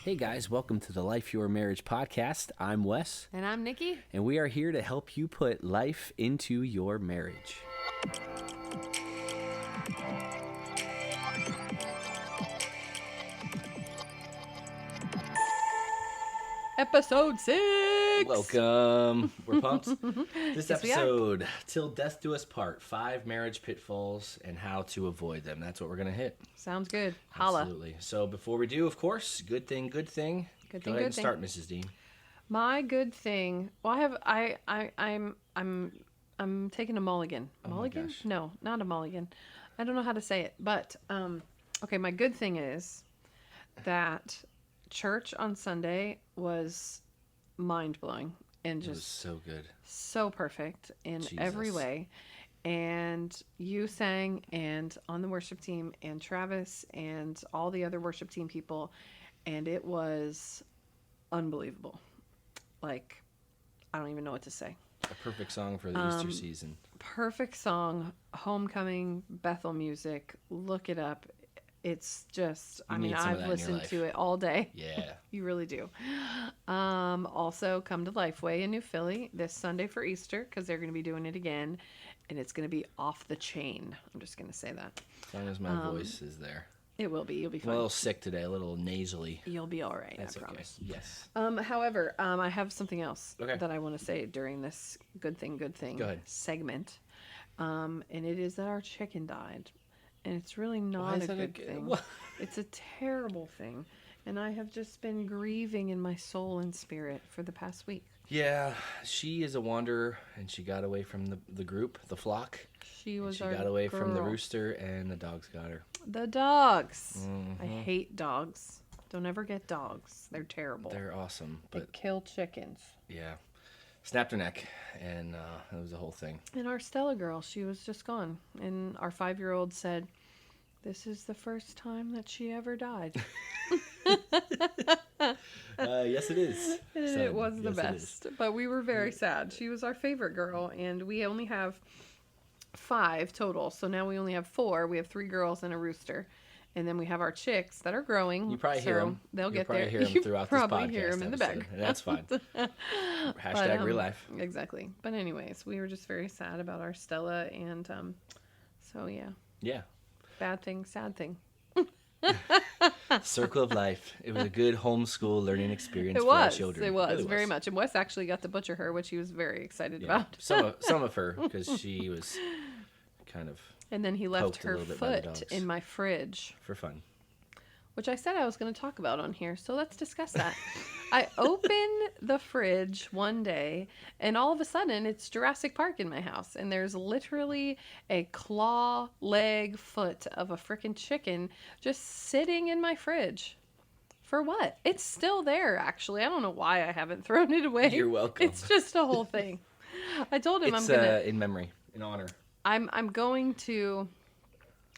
Hey guys, welcome to the Life Your Marriage podcast. I'm Wes, And I'm Nikki. and we are here to help you put life into your marriage. Episode 6. Welcome. We're pumped. This Yes, we are. episode, Till Death Do Us Part, 5 marriage pitfalls and how to avoid them. That's what we're going to hit. Sounds good. Holla. Absolutely. So before we do, of course, good thing. Good Go thing, ahead good and thing. start, Mrs. Dean. My good thing. Well, I'm taking a mulligan. Oh my Mulligan? gosh. No, not a mulligan. I don't know how to say it, but okay, my good thing is that church on Sunday was mind-blowing and It was just so good. so perfect in every Jesus. way. And you sang, and on the worship team, and Travis, and all the other worship team people, and it was unbelievable. Like, I don't even know what to say. A perfect song for the Easter season. Perfect song, homecoming, Bethel music. Look it up. It's just, You need some of I've that in your listened life. to it all day. Yeah. You really do. Also, come to Lifeway in New Philly this Sunday for Easter because they're going to be doing it again, and it's going to be off the chain. I'm just going to say that. As long as my voice is there. It will be. You'll be I'm a fine. little sick today, a little nasally. You'll be all right. That's I okay. promise. Yes. However, I have something else Okay. that I want to say during this good thing Go ahead. segment, and it is that our chicken died, and it's really Why not is a that good thing. What? It's a terrible thing, and I have just been grieving in my soul and spirit for the past week. Yeah, she is a wanderer, and she got away from the group, the flock. She And was she our got away from the girl. rooster, and the dogs got her. The dogs. I Mhm. hate dogs. Don't ever get dogs. They're terrible. They're awesome, They but kill chickens. yeah, snapped her neck, and it was a whole thing. And our Stella girl, she was just gone. And our 5-year-old said, "This is the first time that she ever died." Yes, it is. And son. it was the Yes, it is. best. But we were very sad. She was our favorite girl, and we only have 5 total. So now we only have 4. We have 3 girls and a rooster. And then we have our chicks that are growing. You probably hear so them. They'll get probably there. hear them You throughout this probably podcast hear them in the episode, back. and that's fine. Hashtag But, real life. Exactly. But anyways, we were just very sad about our Stella, and so yeah, Yeah, bad thing, sad thing. circle of life. It was a good homeschool learning experience It for our was. children. It was really very much. And Wes actually got to butcher her, which he was very excited Yeah. about. Some of her, because she was kind of And then he left Poked a her little bit by the foot dogs. in my fridge, for fun. which I said I was going to talk about on here. So let's discuss that. I open the fridge one day, and all of a sudden it's Jurassic Park in my house. And there's literally a claw, leg, foot of a freaking chicken just sitting in my fridge. For what? It's still there, actually. I don't know why I haven't thrown it away. You're welcome. It's just a whole thing. I told him It's I'm gonna. in memory, in honor. I'm going to.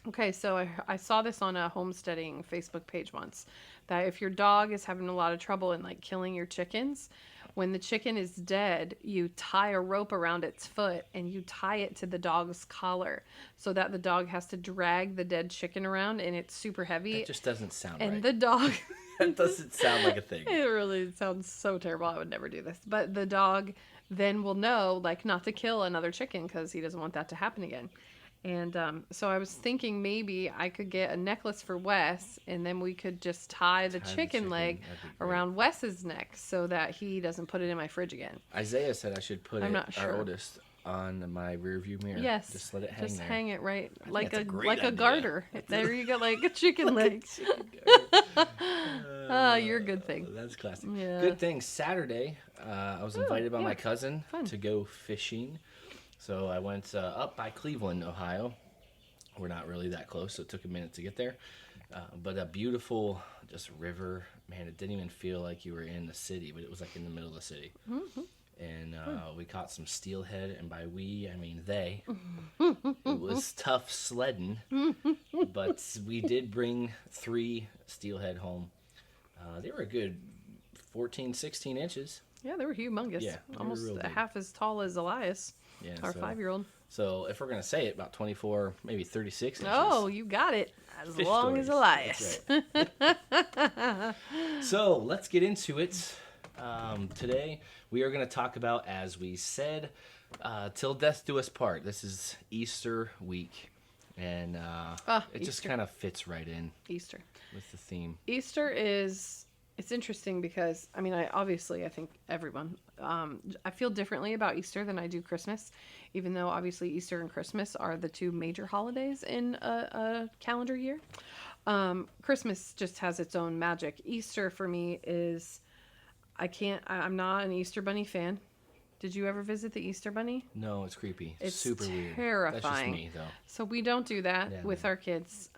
Okay, so I saw this on a homesteading Facebook page once, that if your dog is having a lot of trouble in like killing your chickens, when the chicken is dead, you tie a rope around its foot and you tie it to the dog's collar so that the dog has to drag the dead chicken around, and it's super heavy. That just doesn't sound And right. the dog. That doesn't sound like a thing. It really sounds so terrible. I would never do this. But the dog then will know, like, not to kill another chicken because he doesn't want that to happen again. And so I was thinking maybe I could get a necklace for Wes, and then we could just tie the Tie the chicken leg that'd be great. around Wes's neck so that he doesn't put it in my fridge again. Isaiah said I should put I'm it, not our sure. oldest, on my rear view mirror. Yes. Just let it hang Just there. hang it right think like that's a a great like a idea. garter. There you go, like a chicken leg. Your good thing. That's classic. Yeah. Good thing. Saturday, I was invited by yeah. my cousin Fun. to go fishing. So I went up by Cleveland, Ohio. We're not really that close, so it took a minute to get there. But a beautiful just river. Man, it didn't even feel like you were in the city, but it was like in the middle of the city. Mm-hmm. And we caught some steelhead, and by we, I mean they. It was tough sledding, but we did bring 3 steelhead home. They were a good 14, 16 inches. Yeah, they were humongous. Yeah, they were Almost real big. half as tall as Elias, Yeah, our so, 5-year-old. So if we're going to say it, about 24, maybe 36 inches. Oh, you got it. As Fish long as stories. Elias. That's right. So let's get into it. Today we are going to talk about, as we said, till death do us part. This is Easter week, and it just Easter. kind of fits right in Easter. with the theme. Easter is, it's interesting because, I mean, I think everyone, I feel differently about Easter than I do Christmas, even though obviously Easter and Christmas are the two major holidays in a calendar year. Christmas just has its own magic. Easter for me is, I'm not an Easter Bunny fan. Did you ever visit the Easter Bunny? No, it's creepy. It's super weird. terrifying. That's just me, though. So we don't do that Yeah, with no. our kids,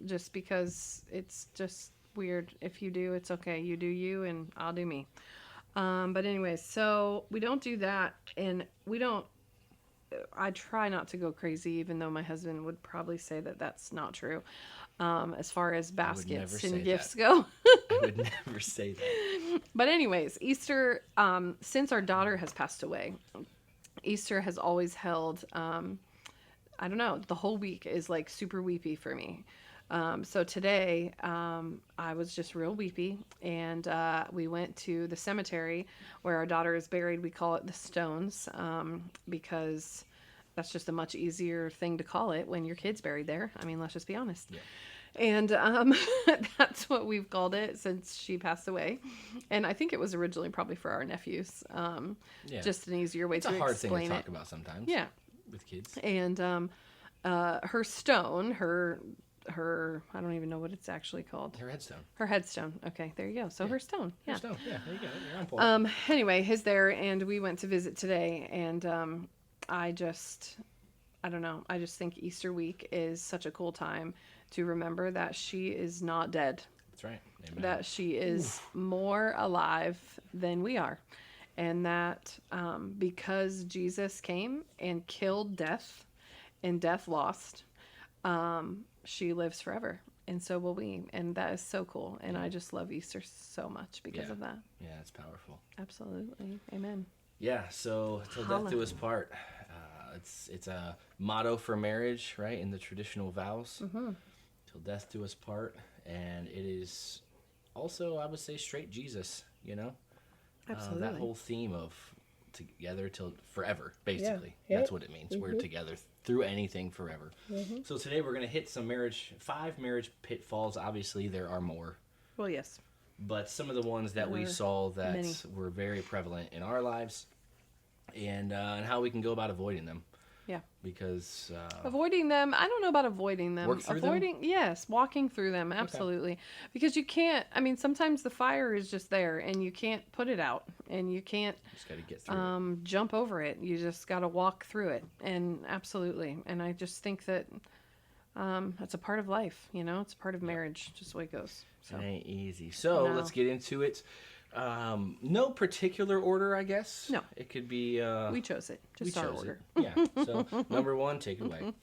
just because it's just weird. If you do, it's okay. You do you, and I'll do me. But anyways, so we don't do that, and I try not to go crazy, even though my husband would probably say that that's not true. As far as baskets never say and that. gifts go. I would never say that. But anyways, Easter, since our daughter has passed away, Easter has always held, I don't know, the whole week is like super weepy for me. So today, I was just real weepy, and we went to the cemetery where our daughter is buried. We call it the Stones, because that's just a much easier thing to call it when your kid's buried there. I mean, let's just be honest. Yeah. And that's what we've called it since she passed away. And I think it was originally probably for our nephews. Yeah. Just an easier way It's to a hard thing explain to it. talk about sometimes. Yeah. With kids. And her stone, her I don't even know what it's actually called. Her headstone. Her headstone. Okay, there you go. So her stone. Yeah. Headstone. Yeah, there you go. You're on point. Anyway, his there, and we went to visit today, and I don't know. I just think Easter week is such a cool time to remember that she is not dead, That's right. Amen. that she is more alive than we are, and that because Jesus came and killed death, and death lost, she lives forever, and so will we, and that is so cool. And I just love Easter so much because Yeah. of that. Yeah, it's powerful. Absolutely. Amen. Yeah, so till death do us part. It's a motto for marriage, right? In the traditional vows, till death do us part, and it is also, I would say, straight Jesus. You know, Absolutely. that whole theme of together till forever, basically. Yeah. That's what it means. We're together through anything forever. So today we're gonna hit some 5 marriage pitfalls. Obviously, there are more. Well, yes. But some of the ones that we There are saw that many. were very prevalent in our lives, and how we can go about avoiding them. Yeah. Because Avoiding them, I don't know about avoiding them. Work through them? Yes, walking through them, absolutely. Because you can't, I mean, sometimes the fire is just there and you can't put it out, and you can't you just got to get through it. jump over it. You just got to walk through it. And absolutely. And I just think that that's a part of life, you know, it's a part of marriage, just the way it goes. So It ain't easy. So No. let's get into it. No particular order, I guess. No. It could be. we chose it, we just our chose order. it. Yeah. So number 1, take it away.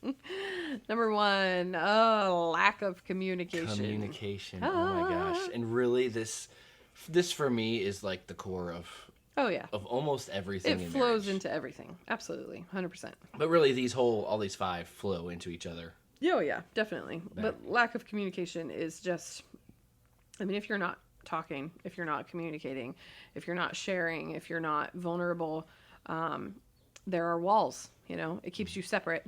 Number 1, lack of communication. Communication. Oh my gosh. And really, this for me is like the core of Oh yeah. almost everything. It in flows marriage. into everything. Absolutely. 100%. But really, all these 5 flow into each other. Oh yeah, definitely. But lack of communication is just, I mean, if you're not talking, if you're not communicating, if you're not sharing, if you're not vulnerable, there are walls, you know, it keeps you separate.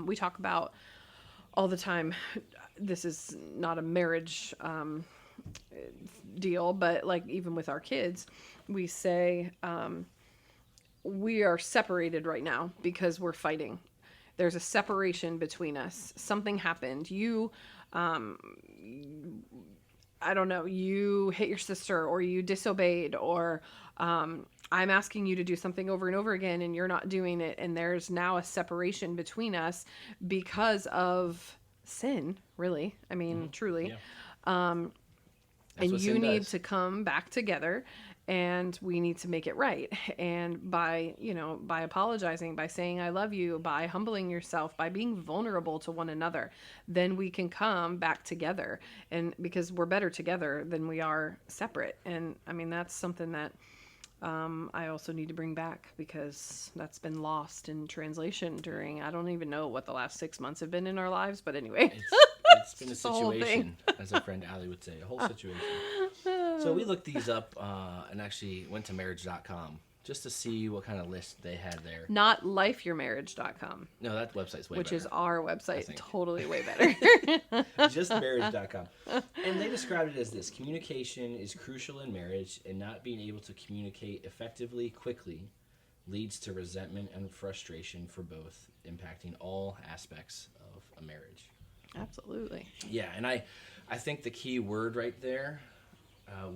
We talk about all the time, this is not a marriage deal, but like even with our kids, we say we are separated right now because we're fighting. There's a separation between us. Something happened. I don't know, you hit your sister, or you disobeyed, or I'm asking you to do something over and over again and you're not doing it. And there's now a separation between us because of sin, really. I mean, truly. Yeah. That's And what you sin need does. to come back together, and we need to make it right. And by apologizing, by saying I love you, by humbling yourself, by being vulnerable to one another, then we can come back together. And because we're better together than we are separate. And I mean, that's something that I also need to bring back, because that's been lost in translation during, I don't even know what the last 6 months have been in our lives, but anyway. It's been a just the whole thing. situation, as our friend Allie would say, a whole situation. So we looked these up and actually went to marriage.com just to see what kind of list they had there. Not lifeyourmarriage.com, No, that website's way which better. is our website. think. Totally way better. Just marriage.com. And they described it as this: communication is crucial in marriage, and not being able to communicate effectively quickly leads to resentment and frustration for both, impacting all aspects of a marriage. Absolutely. Yeah, and I think the key word right there,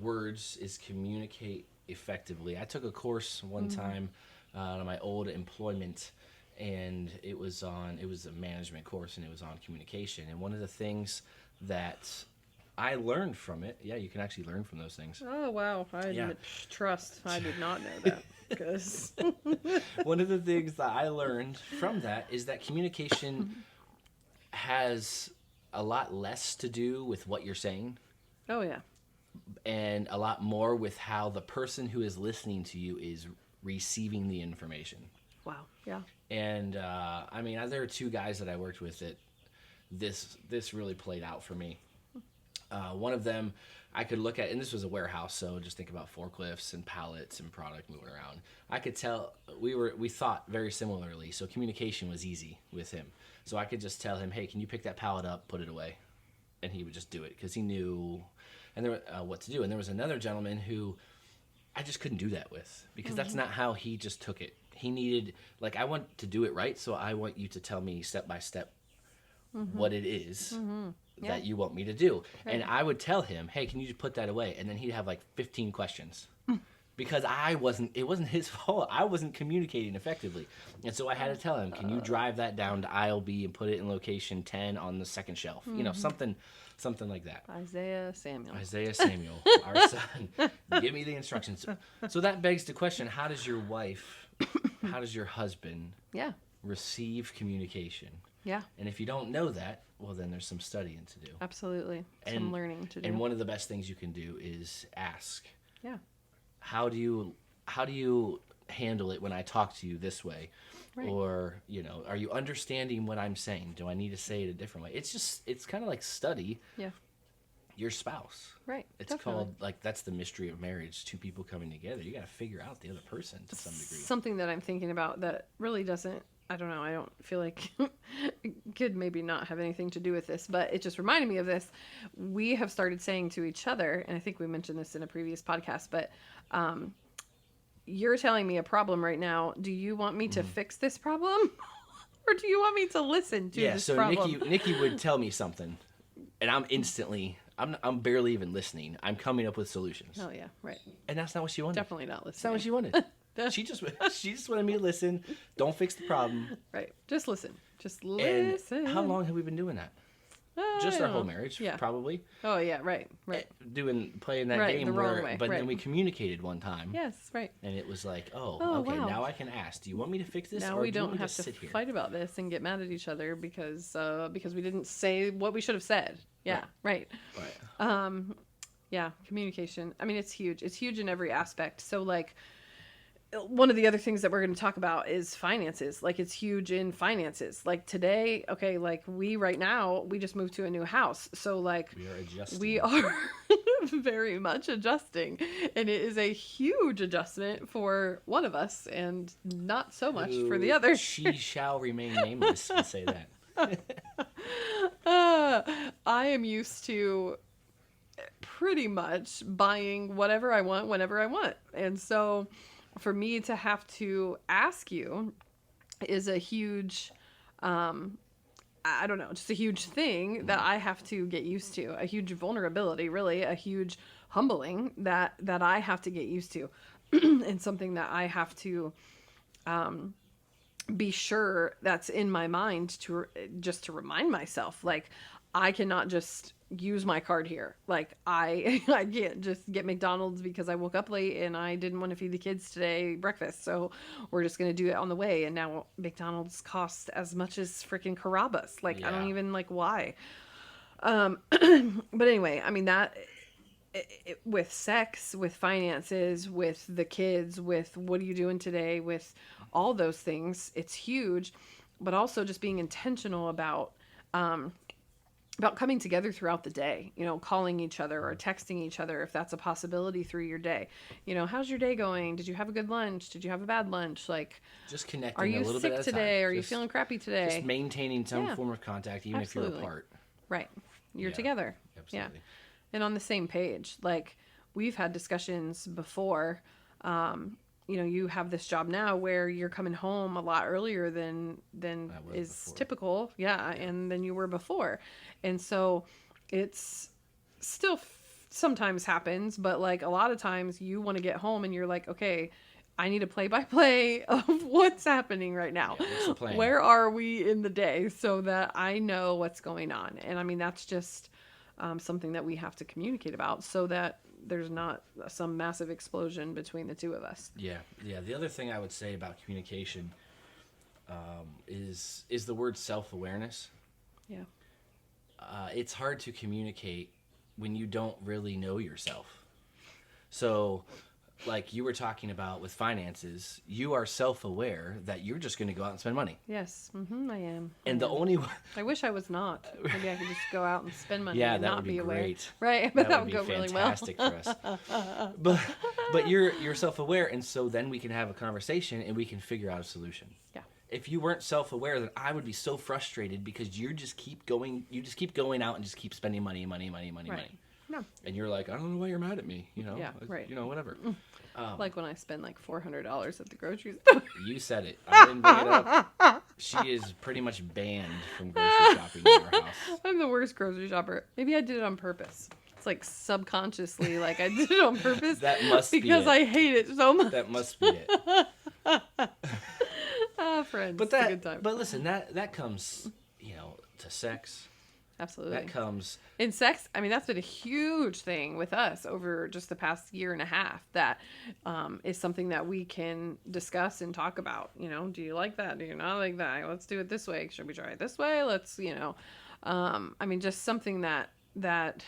words, is communicate effectively. I took a course one time on my old employment, and it was a management course, and it was on communication. And one of the things that I learned from it, yeah, you can actually learn from those things. Oh, wow. I Yeah. trust. I did not know that. Because One of the things that I learned from that is that communication has a lot less to do with what you're saying oh, yeah. and a lot more with how the person who is listening to you is receiving the information. Wow. Yeah. And I mean, there are two guys that I worked with that this really played out for me. One of them I could look at, and this was a warehouse, so just think about forklifts and pallets and product moving around. I could tell we thought very similarly, so communication was easy with him. So I could just tell him, "Hey, can you pick that pallet up, put it away?" And he would just do it because he knew what to do. And there was another gentleman who I just couldn't do that with because that's not how he just took it. He needed, like, I want to do it right, so I want you to tell me step by step what it is that you want me to do. Right. And I would tell him, "Hey, can you just put that away?" And then he'd have like 15 questions. Because it wasn't his fault. I wasn't communicating effectively. And so I had to tell him, "Can you drive that down to aisle B and put it in location 10 on the second shelf?" You know, something like that. Isaiah Samuel. Isaiah Samuel, our son, give me the instructions. So that begs the question, how does your husband Yeah. receive communication? Yeah. And if you don't know that, well, then there's some studying to do. Absolutely. Some And- learning to do. And one of the best things you can do is ask. Yeah. How do you handle it when I talk to you this way? Right. Or, are you understanding what I'm saying? Do I need to say it a different way? It's kind of like study Yeah. your spouse. Right. It's Definitely. called, like, that's the mystery of marriage, two people coming together. You got to figure out the other person to some degree. Something that I'm thinking about that really doesn't, I don't know, I don't feel like it could maybe not have anything to do with this, but it just reminded me of this. We have started saying to each other, and I think we mentioned this in a previous podcast, but you're telling me a problem right now. Do you want me to fix this problem? Or do you want me to listen to this problem? Nikki would tell me something, and I'm barely even listening. I'm coming up with solutions. Oh, yeah, right. And that's not what she wanted. Definitely not That's not listening. what she wanted. She just wanted me to listen. Don't fix the problem. Right. Just listen. Just And listen. how long have we been doing that? I Just our don't whole know. marriage, Yeah. probably. Oh, yeah, right. Playing that Right, game the wrong where, way, but right. then we communicated one time. Yes, right. And it was like, Oh, okay, wow. now I can ask, do you want me to fix this? Now or we do you want don't me have to to sit here? fight about this and get mad at each other because we didn't say what we should have said. Yeah, right. Right. Yeah, communication. I mean, it's huge. It's huge in every aspect. So, like, one of the other things that we're going to talk about is finances. Like, it's huge in finances. Like, today, okay, like, right now, we just moved to a new house. So, like, We are adjusting. we are very much adjusting. And it is a huge adjustment for one of us and not so much for the other. She shall remain nameless. We'll say that. I am used to pretty much buying whatever I want whenever I want. And so for me to have to ask you is a huge, I don't know, just a huge thing that I have to get used to, a huge vulnerability, really, a huge humbling that I have to get used to, and something that I have to be sure that's in my mind to remind myself, like, I cannot just use my card here. Like, I can't just get McDonald's because I woke up late and I didn't want to feed the kids today breakfast. So we're just going to do it on the way. And now McDonald's costs as much as freaking Carrabba's. Like, I don't Yeah. even like why. But anyway, I mean, that with sex, with finances, with the kids, with what are you doing today, with all those things, it's huge. But also just being intentional about, about coming together throughout the day, calling each other or texting each other if that's a possibility through your day. How's your day going? Did you have a good lunch? Did you have a bad lunch? Like, Just are connecting a you little bit sick at a time. today? Are you Just, feeling crappy just today? maintaining some Yeah, form of contact, even if absolutely. you're apart. Right. You're Yeah, together. Yeah. absolutely. And on the same page. Like, we've had discussions before. You have this job now where you're coming home a lot earlier than I was is before. typical. Yeah, Yeah. and than you were before. And so it's still sometimes happens, but like a lot of times you want to get home and you're like, okay, I need a play by play of what's happening right now. Yeah, what's the plan? Where are we in the day so that I know what's going on? And I mean, that's just something that we have to communicate about so that there's not some massive explosion between the two of us. Yeah, yeah. The other thing I would say about communication is the word self-awareness. Yeah. It's hard to communicate when you don't really know yourself. So, like you were talking about with finances, you are self-aware that you're just going to go out and spend money. Yes, I am. And the I am. only I wish I was not. Maybe I could just go out and spend money yeah, and that not would be aware. great. Right, but that would be go really well. fantastic for us. But you're self-aware, and so then we can have a conversation and we can figure out a solution. Yeah. If you weren't self-aware, then I would be so frustrated because you just keep going out and just keep spending money. Right. No. And you're like, I don't know why you're mad at me, Yeah, right. Whatever. Like when I spend like $400 at the grocery store. You said it. I didn't bring it up. She is pretty much banned from grocery shopping in our house. I'm the worst grocery shopper. Maybe I did it on purpose. It's like subconsciously, like I did it on purpose. That must be because it. I hate it so much. That must be it. Friends. But it's a good time. but listen, that comes, to sex. Absolutely. That comes. In sex, I mean, that's been a huge thing with us over just the past year and a half. That is something that we can discuss and talk about. Do you like that? Do you not like that? Let's do it this way. Should we try it this way? Let's, I mean, just something that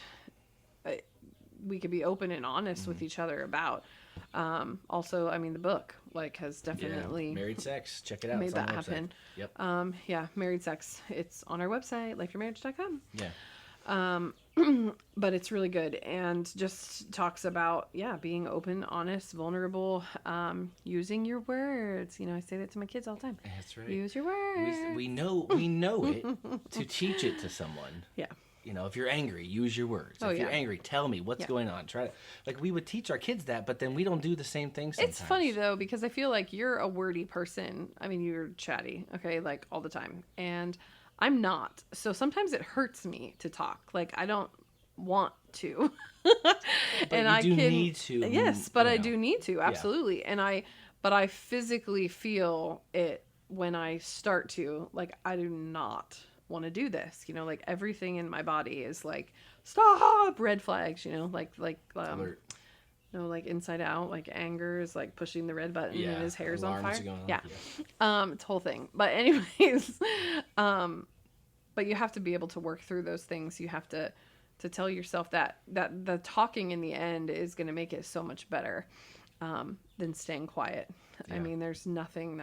we could be open and honest with each other about. Also, I mean, the book has definitely Married Sex. Check it out. made It's on that the website. happen. Yep. Married Sex. It's on our website, lifeyourmarriage.com. Yeah. But it's really good and just talks about, being open, honest, vulnerable, using your words. I say that to my kids all the time. That's right. Use your words. We know it to teach it to someone. Yeah. If you're angry, use your words. Oh, If you're yeah. angry, tell me what's going on. Try to, we would teach our kids that, but then we don't do the same thing sometimes. It's funny though, because I feel like you're a wordy person. I mean, you're chatty, okay, all the time. And I'm not. So sometimes it hurts me to talk. I don't want to. But you do need to. Yes, but I do need to. Absolutely. But I physically feel it when I start to. I do not want to do this. Everything in my body is stop, red flags, Alert. no, Inside Out, anger is pushing the red button and his hair's on Alarms fire. are going off, Yeah. It's a whole thing. But anyways, but you have to be able to work through those things. You have to tell yourself that the talking in the end is going to make it so much better than staying quiet. Yeah. I mean, there's nothing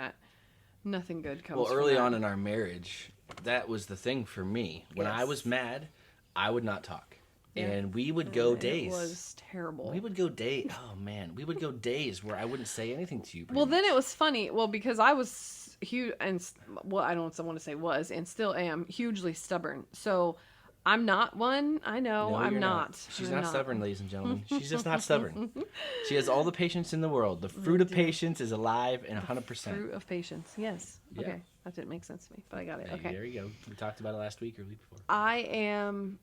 good comes Well, from early that. on in our marriage, that was the thing for me. When I Yes. was mad, I would not talk. Yeah. And we would go And days. It was terrible. We would go days. Oh, man. We would go days where I wouldn't say anything to you. Well, then it was funny. Well, because I was huge and I don't want to say was and still am hugely stubborn. So I'm not one. I know No, I'm you're not. She's I'm not stubborn, ladies and gentlemen. She's just not stubborn. She has all the patience in the world. The fruit of patience is alive and 100%. Fruit of patience. Yes. Yeah. Okay. That didn't make sense to me, but I got it. Hey, Okay. there you go. We talked about it last week or week before. I am.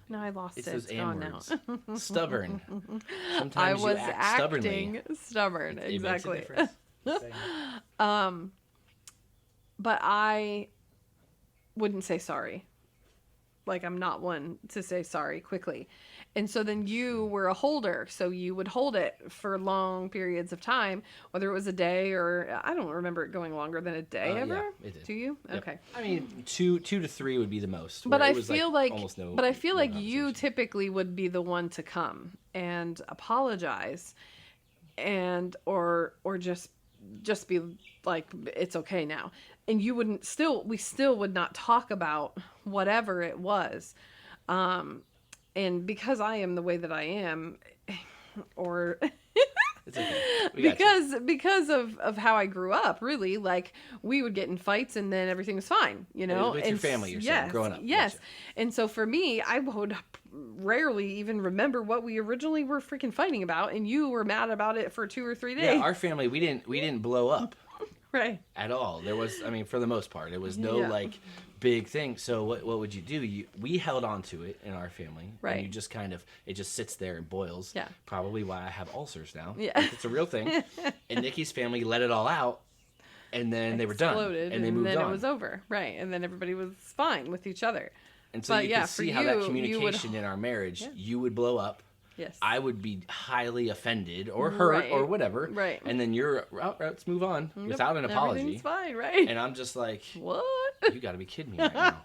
No, I lost It's it. those It's gone M now. words. Stubborn. I Sometimes was you act stubbornly. acting stubborn. It makes a Exactly. difference. Same. But I wouldn't say sorry. I'm not one to say sorry quickly. And so then you were a holder. So you would hold it for long periods of time, whether it was a day or I don't remember it going longer than a day ever. Yeah, it did. Do you? Yep. Okay. I mean, two to three would be the most. But where I it was, feel almost no. but I feel no like you conversation. typically would be the one to come and apologize or just be like, it's okay now. and we still would not talk about whatever it was. And because I am the way that I am, or It's okay. We got you. because of how I grew up, really, like we would get in fights and then everything was fine, you know. With your family, you're saying, growing up. Yes. Gotcha. And so for me, I would rarely even remember what we originally were freaking fighting about, and you were mad about it for 2 or 3 days. Yeah, our family, we didn't blow up Right. at all. There was, I mean, for the most part, it was no Yeah. like big thing. So what would you do? We held on to it in our family. Right. And you just kind of, it just sits there and boils. Yeah. Probably why I have ulcers now. Yeah. Like, it's a real thing. And Nikki's family let it all out, and then they were done. Exploded, And they moved then on. it was over. Right. And then everybody was fine with each other. And so But you yeah, could for see how that you would- communication in our marriage, Yeah. you would blow up. Yes. I would be highly offended or hurt Right. or whatever. Right. And then you're, let's move on Yep, without an apology. Everything's fine, right? And I'm just like, What? you got to be kidding me right now.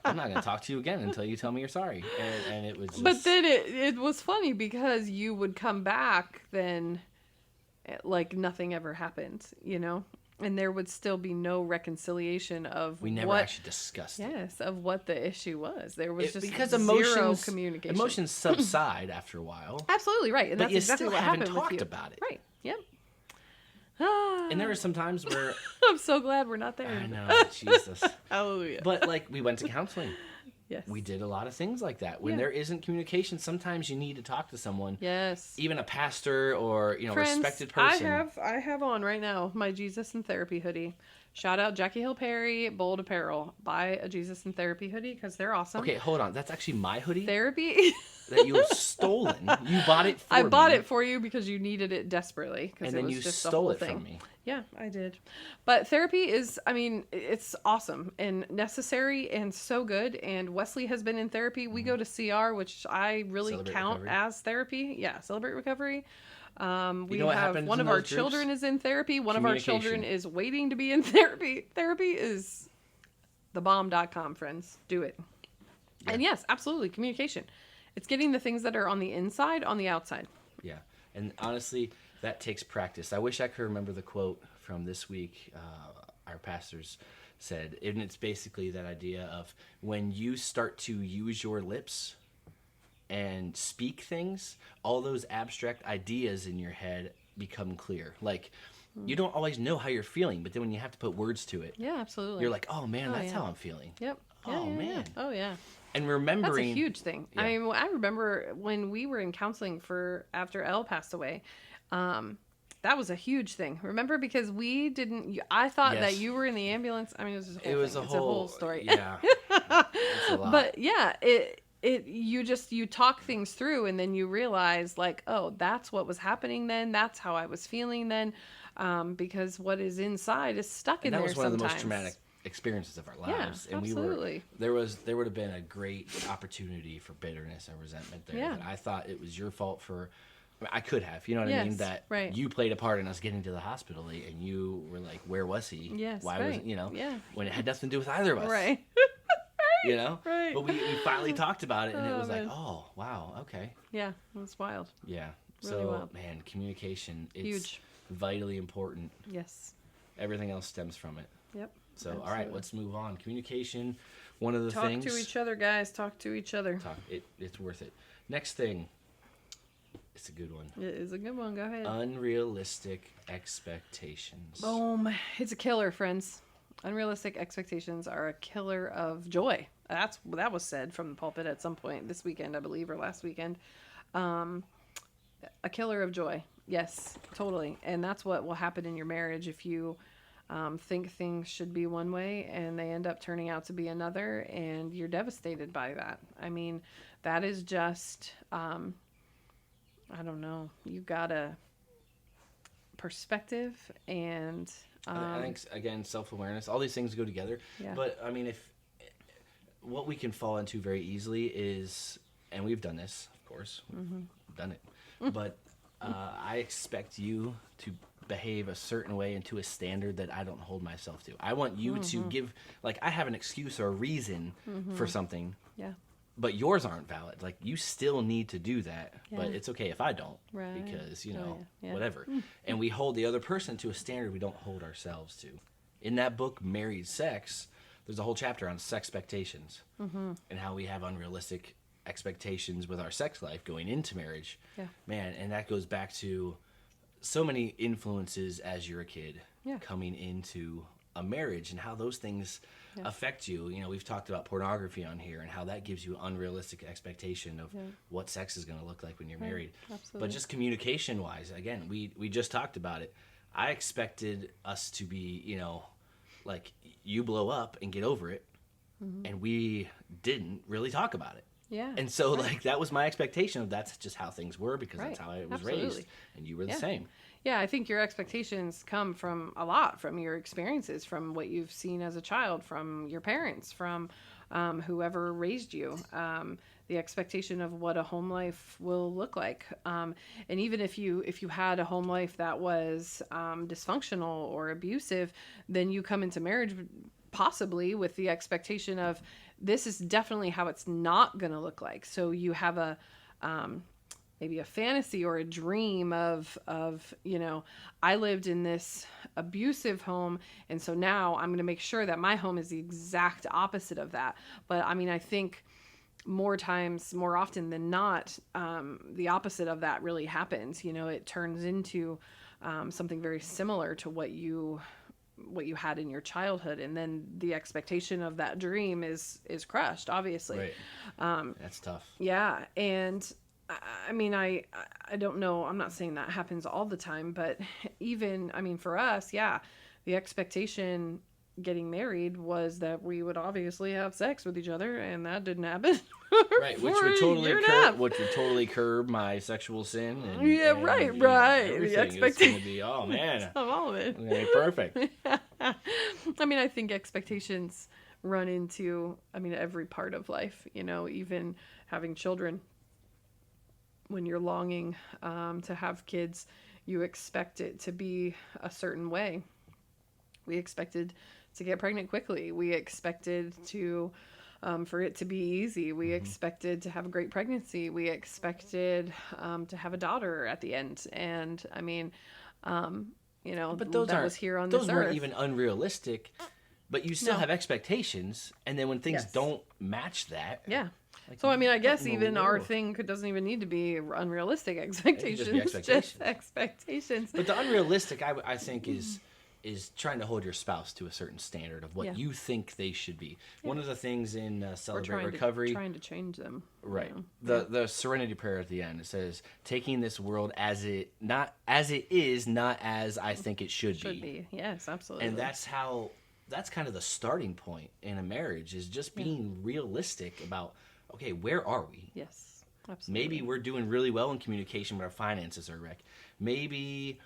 I'm not going to talk to you again until you tell me you're sorry. And it was just... But then it was funny because you would come back then like nothing ever happened, you know? And there would still be no reconciliation of we never what, actually discussed it. yes, of what the issue was. There was just Because zero communication. emotions subside after a while. Absolutely right. And But that's you exactly still what haven't happened with talked you. about it. Right. Yep. And there are some times where, I'm so glad we're not there. I know, Jesus. Hallelujah. But like we went to counseling. yes. We did a lot of things like that. When Yeah. there isn't communication, sometimes you need to talk to someone. Yes. Even a pastor or, Friends, respected person. I have on right now my Jesus in Therapy hoodie. Shout out Jackie Hill Perry, Bold Apparel. Buy a Jesus in Therapy hoodie because they're awesome. Okay, hold on. That's actually my hoodie Therapy. that you have stolen. You bought it for me. I bought it for you because you needed it desperately. And It then was you just the stole whole it thing. from me. Yeah, I did. But therapy is, I mean, it's awesome and necessary and so good. And Wesley has been in therapy. We go to CR, which I really Celebrate count Recovery. as therapy. Yeah, Celebrate Recovery. We know what have happens one in of our those groups? children is in therapy. One of our children Communication. is waiting to be in therapy. Therapy is thebomb.com, friends. Do it. Yeah. And yes, absolutely, communication. It's getting the things that are on the inside on the outside. Yeah. And honestly, that takes practice. I wish I could remember the quote from this week. Our pastors said, and it's basically that idea of when you start to use your lips and speak things, all those abstract ideas in your head become clear. Like, you don't always know how you're feeling, but then when you have to put words to it, Yeah, absolutely. you're like, oh man, Oh, that's yeah. how I'm feeling. Yep. Oh, Yeah, yeah, man. yeah. Oh yeah. And That's remembering a huge thing. Yeah. I mean, I remember when we were in counseling for after Elle passed away. That was a huge thing. Remember, because we didn't. I thought Yes. that you were in the ambulance. I mean, it was just a whole it was thing. a It's whole, story. Yeah. It's a lot. But yeah, you talk things through, and then you realize like, oh, that's what was happening then. That's how I was feeling then, because what is inside is stuck in and that there. was one of the most sometimes. traumatic experiences of our Yeah, lives. And absolutely. there would have been a great opportunity for bitterness and resentment there. Yeah. That I thought it was your fault for. I could have, you know what I mean? Yes, That right. you played a part in us getting to the hospital, and you were like, "Where was he? Yes, Why right. was Yeah. When it had nothing to do with either of us, Right. You know, Right. But we finally talked about it, and it Oh, was like, man. "Oh, wow, okay, Yeah, it was wild. yeah." Really So, wild. man, communication it's Huge. vitally important. Yes. Everything else stems from it. Yep. So, all right, Absolutely. let's move on. Communication, one of the Talk things. to each other, guys. Talk to each other. It's worth it. Next thing, it's a good one. It is a good one. Go ahead. Unrealistic expectations. Boom. It's a killer, friends. Unrealistic expectations are a killer of joy. That was said from the pulpit at some point this weekend, I believe, or last weekend. A killer of joy. Yes, totally. And that's what will happen in your marriage if you think things should be one way and they end up turning out to be another, and you're devastated by that. I mean, that is just, I don't know. You've got a perspective and I think again, self-awareness. All these things go together. Yeah. But I mean, if what we can fall into very easily is, and we've done this, of course, we've done it. But I expect you to behave a certain way and to a standard that I don't hold myself to. I want you to give, like, I have an excuse or a reason for something, yeah. but yours aren't valid. Like, you still need to do that, but Yeah. it's okay if I don't, Right. because, you Oh, know, yeah. Yeah. whatever. And we hold the other person to a standard we don't hold ourselves to. in that book, Married Sex, there's a whole chapter on sex expectations and how we have unrealistic expectations with our sex life going into marriage. Yeah. Man, and that goes back to so many influences as you're a kid Yeah. coming into a marriage and how those things affect you. You know, we've talked about pornography on here and how that gives you unrealistic expectation of what sex is going to look like when you're married. Absolutely. But just communication wise, again, we just talked about it. I expected us to be, you know, like you blow up and get over it. And we didn't really talk about it. Yeah. And so like that was my expectation of that's just how things were because that's how I was raised. Absolutely. And you were the same. Yeah, I think your expectations come from a lot, from your experiences, from what you've seen as a child, from your parents, from whoever raised you. The expectation of what a home life will look like, and even if you had a home life that was dysfunctional or abusive, then you come into marriage possibly with the expectation of this is definitely how it's not going to look like. So you have a maybe a fantasy or a dream of, you know, I lived in this abusive home, and so now I'm going to make sure that my home is the exact opposite of that. But I mean, I think more often than not, the opposite of that really happens. You know, it turns into something very similar to what you had in your childhood, and then the expectation of that dream is crushed, obviously. Right. That's tough. Yeah. And I mean, I don't know. I'm not saying that happens all the time, but even, I mean, for us, yeah, the expectation getting married was that we would obviously have sex with each other, and that didn't happen. Right, which would totally curb my sexual sin. And, Yeah, and, right. you know, The everything. It's expectation. going to be, oh man, Of all of it. it's gonna be perfect. I mean, I think expectations run into, I mean, every part of life, you know, even having children. When you're longing to have kids, you expect it to be a certain way. We expected to get pregnant quickly. We expected to for it to be easy. We expected to have a great pregnancy. We expected to have a daughter at the end. And I mean, you know, But those was here on this those earth. weren't even unrealistic. But you still No. have expectations, and then when things Yes. don't match that, Yeah. like, So I mean, I what guess in the even our world? thing doesn't even need to be unrealistic expectations. expectations. Just expectations. But the unrealistic, I think, is trying to hold your spouse to a certain standard of what Yeah. you think they should be. One of the things in We're Celebrate Recovery, trying to change them. you right? know. The Serenity Prayer at the end, it says, "Taking this world as it is, not as I think it should Should be. Yes, absolutely. And that's kind of the starting point in a marriage, is just being realistic about, okay, where are we? Yes, absolutely. Maybe we're doing really well in communication, but our finances are wrecked. Maybe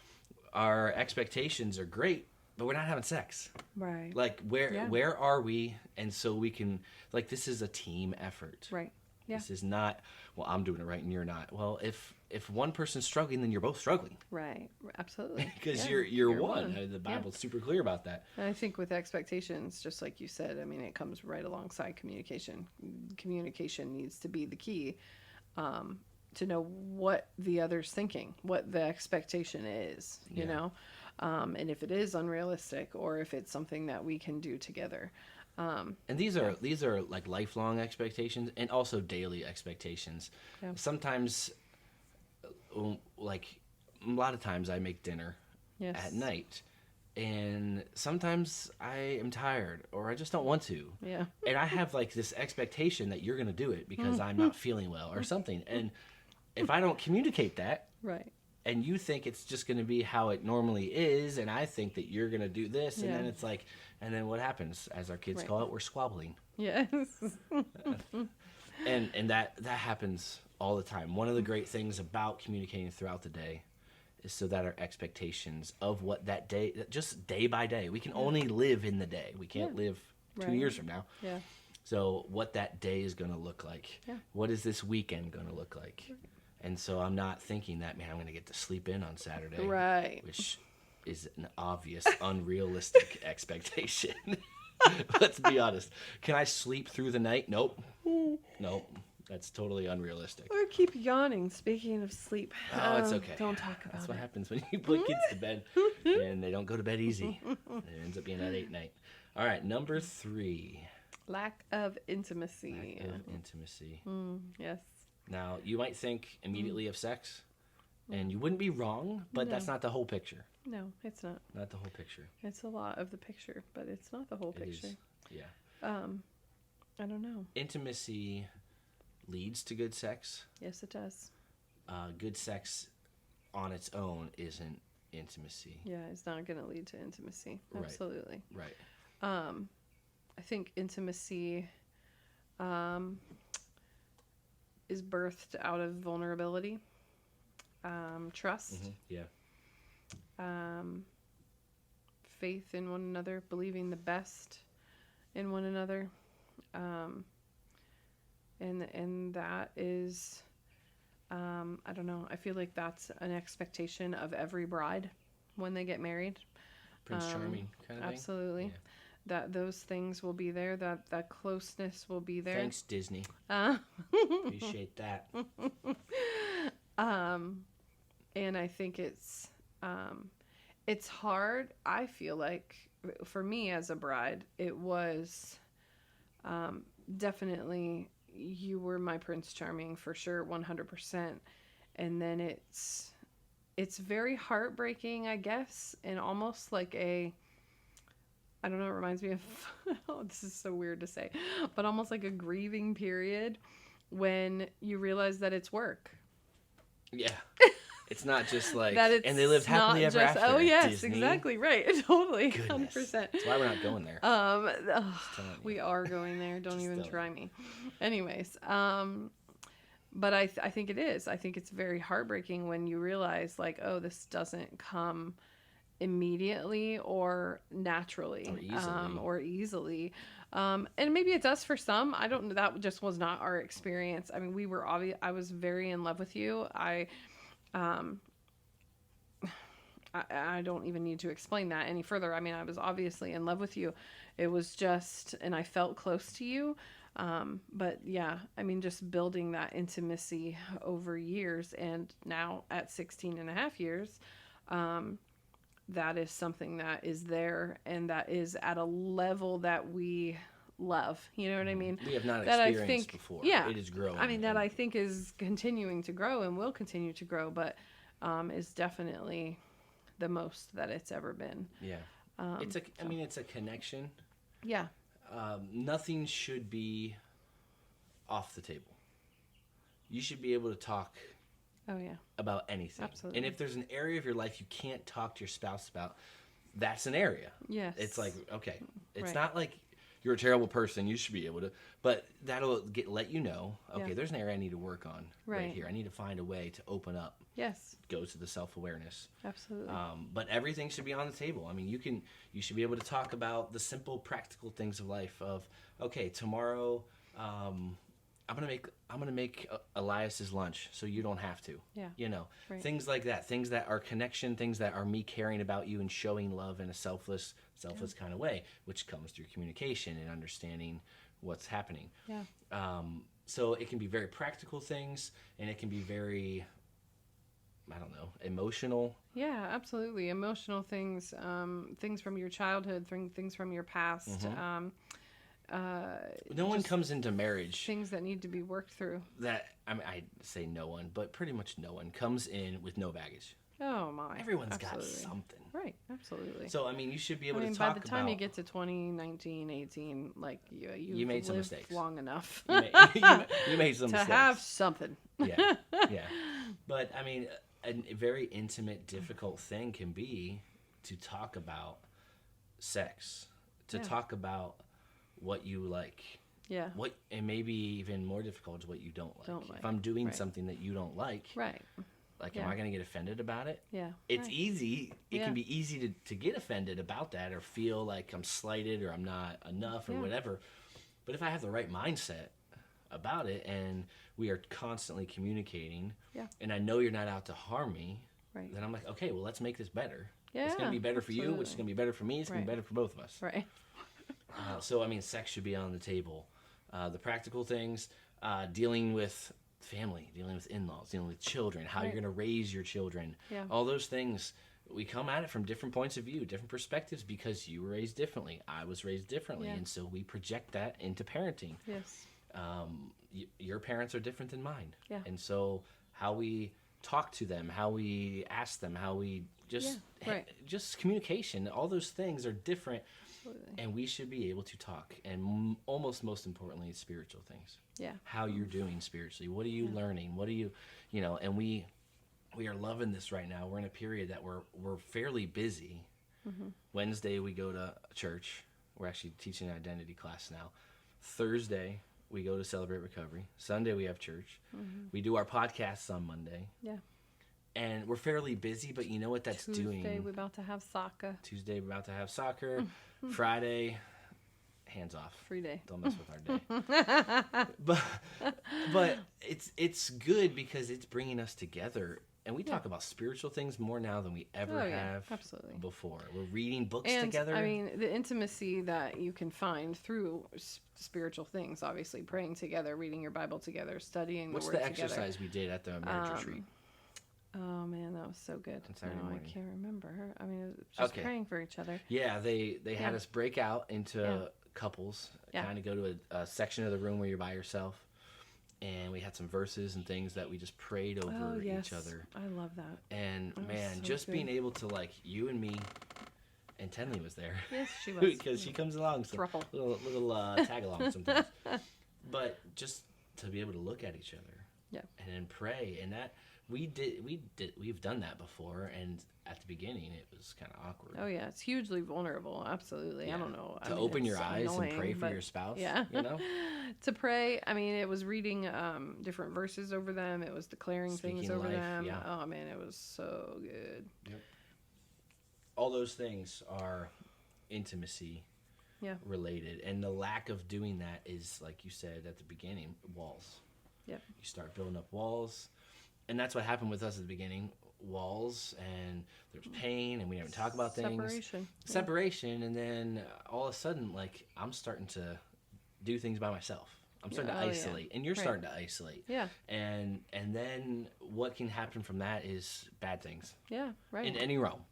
our expectations are great, but we're not having sex. Right. Like, where are we? And so we can, like, this is a team effort. Right. Yeah. This is not, well, I'm doing it right and you're not. Well, if one person's struggling, then you're both struggling. Right. Absolutely. Because Yeah, you're one. one. The Bible's super clear about that. And I think with expectations, just like you said, I mean, it comes right alongside communication. Communication needs to be the key to know what the other's thinking, what the expectation is, you know, and if it is unrealistic or if it's something that we can do together. And these are like lifelong expectations and also daily expectations. Yeah. Sometimes, like a lot of times, I make dinner Yes. at night, and sometimes I am tired or I just don't want to. Yeah. And I have like this expectation that you're going to do it because I'm not feeling well or something. And if I don't communicate that, Right. and you think it's just going to be how it normally is, and I think that you're going to do this, and then Yeah. it's like, and then what happens? As our kids Right. call it, we're squabbling. Yes. And that happens all the time. One of the great things about communicating throughout the day is so that our expectations of what that day, just day by day, we can only live in the day. We can't live 2 Right. years from now. Yeah. So what that day is going to look like. Yeah. What is this weekend going to look like? And so I'm not thinking that, man, I'm going to get to sleep in on Saturday. Right. Which is an obvious, unrealistic expectation. Let's be honest. Can I sleep through the night? Nope. Nope. That's totally unrealistic. I keep yawning. Speaking of sleep. Oh, it's okay. Don't talk about That's it. what happens when you put kids to bed and they don't go to bed easy. It ends up being a late night. All right, number 3. Lack of intimacy. Lack of intimacy. Yes. Now, you might think immediately of sex, and you wouldn't be wrong, but that's not the whole picture. No, it's not. Not the whole picture. It's a lot of the picture, but it's not the whole It picture. is. Yeah. I don't know. Intimacy leads to good sex. Yes, it does. Good sex on its own isn't intimacy. Yeah, it's not going to lead to intimacy. Right. Absolutely. Right. I think intimacy is birthed out of vulnerability, trust, Yeah. faith in one another, believing the best in one another, and that is, I don't know. I feel like that's an expectation of every bride when they get married. Prince Charming kind of thing. Absolutely. Yeah. That those things will be there, that closeness will be there. Thanks, Disney. Appreciate that. And I think it's hard. I feel like for me as a bride, it was definitely, you were my Prince Charming for sure, 100%. And then it's very heartbreaking, I guess, and almost like I don't know, it reminds me of, oh, this is so weird to say, but almost like a grieving period when you realize that it's work. Yeah. It's not just like, That it's and they lived happily not ever just, after. oh, yes, Disney. exactly, right. Totally, Goodness. 100%. That's why we're not going there. Ugh, telling you. we are going there. Don't Just even don't. try me. Anyways, but I think it is. I think it's very heartbreaking when you realize, like, oh, this doesn't come immediately or naturally or easily. And maybe it does for some. I don't know. That just was not our experience. I mean, I was very in love with you. I don't even need to explain that any further. I mean, I was obviously in love with you. It was just, and I felt close to you. But yeah, I mean, just building that intimacy over years, and now at 16 and a half years, that is something that is there and that is at a level that we love. You know what I mean? We have not That experienced before. Yeah. It is growing. I mean, that I think is continuing to grow and will continue to grow, but is definitely the most that it's ever been. Yeah. It's a connection. Yeah. Nothing should be off the table. You should be able to talk Oh, yeah. about anything. Absolutely. And if there's an area of your life you can't talk to your spouse about, that's an area. Yes. It's like, okay, it's Right. not like you're a terrible person. You should be able to, but that'll let you know, okay, Yeah. there's an area I need to work on right Right. here. I need to find a way to open up. Yes. Goes to the self-awareness. Absolutely. But everything should be on the table. I mean, you should be able to talk about the simple, practical things of life. Of, okay, tomorrow, I'm gonna make Elias's lunch, so you don't have to. Yeah. You know, Right. things like that. Things that are connection. Things that are me caring about you and showing love in a selfless kind of way, which comes through communication and understanding what's happening. Yeah. So it can be very practical things, and it can be very, I don't know, emotional. Yeah, absolutely. Emotional things, things from your childhood, things from your past, No one comes into marriage things that need to be worked through. that, I mean, I say no one, but pretty much no one comes in with no baggage. Oh my. Everyone's Absolutely. got something. Right, absolutely. So, I mean, you should be able I mean, to by talk the time about... you get to 20, 19, 18, like You made some lived mistakes. long enough you made some to mistakes. have something. Yeah, yeah. But, I mean, a very intimate, difficult thing can be to talk about sex, to Yeah. talk about what you like, Yeah. and maybe even more difficult is what you don't like. Don't like, If I'm doing right. something that you don't like, Right. like, Yeah. am I going to get offended about it? Yeah. It's right. easy. It Yeah. can be easy to get offended about that or feel like I'm slighted or I'm not enough or Yeah. whatever. But if I have the right mindset about it and we are constantly communicating Yeah. and I know you're not out to harm me, Right. then I'm like, okay, well, let's make this better. Yeah. It's going to be better for you, which is absolutely. going to be better for me. It's going to be Right. better for both of us. Right. So, I mean, sex should be on the table. The practical things, dealing with family, dealing with in-laws, dealing with children, how you're Right. going to raise your children, Yeah. all those things. We come at it from different points of view, different perspectives, because you were raised differently. I was raised differently. Yeah. And so we project that into parenting. Yes. Your parents are different than mine. Yeah. And so how we talk to them, how we ask them, how we just, Yeah, right. just communication, all those things are different. Absolutely. And we should be able to talk. And almost most importantly, spiritual things. Yeah. How you're doing spiritually. What are you learning? What are you, and we are loving this right now. We're in a period that we're fairly busy. Wednesday we go to church. We're actually teaching an identity class now. Thursday we go to Celebrate Recovery. Sunday we have church. We do our podcasts on Monday. Yeah. And we're fairly busy, but you know what that's doing? Tuesday, we're about to have soccer. Tuesday we're about to have soccer. Friday, hands off. Free day. Don't mess with our day. but it's good because it's bringing us together, and we talk about spiritual things more now than we ever Oh, yeah, have absolutely. before. We're reading books And together. I mean, the intimacy that you can find through spiritual things, obviously praying together, reading your Bible together, studying what's the Word the together. exercise we did at the marriage retreat? Oh man, that was so good. On Saturday No, I morning. can't remember. I mean, it was just Okay. praying for each other. Yeah, they had Yeah. us break out into couples, Yeah. kind of go to a section of the room where you're by yourself, and we had some verses and things that we just prayed over Oh yes, each other. I love that. And was man, so just good. being able to, like, you and me, and Tenley was there. Yes, she was. Because she comes along, so Thruple. little tag along sometimes. But just to be able to look at each other, Yeah. and then pray, and that we've done that before, and at the beginning it was kind of awkward. Oh yeah, it's hugely vulnerable. Absolutely. I don't know. To open your it's eyes and pray annoying, for but your spouse. Yeah. You know, To pray. I mean, it was reading different verses over them. It was declaring things Speaking over life, them. yeah. Oh man, it was so good. all those things are intimacy Yeah. related, and the lack of doing that is, like you said at the beginning, walls. Yep. You start building up walls, and that's what happened with us at the beginning. Walls, and there's pain, and we didn't talk about things. Separation. Yeah. Separation, and then all of a sudden, like, I'm starting to do things by myself. I'm starting to Oh, yeah. isolate, and you're Right. starting to isolate. Yeah. And then what can happen from that is bad things Yeah. Right. in any realm.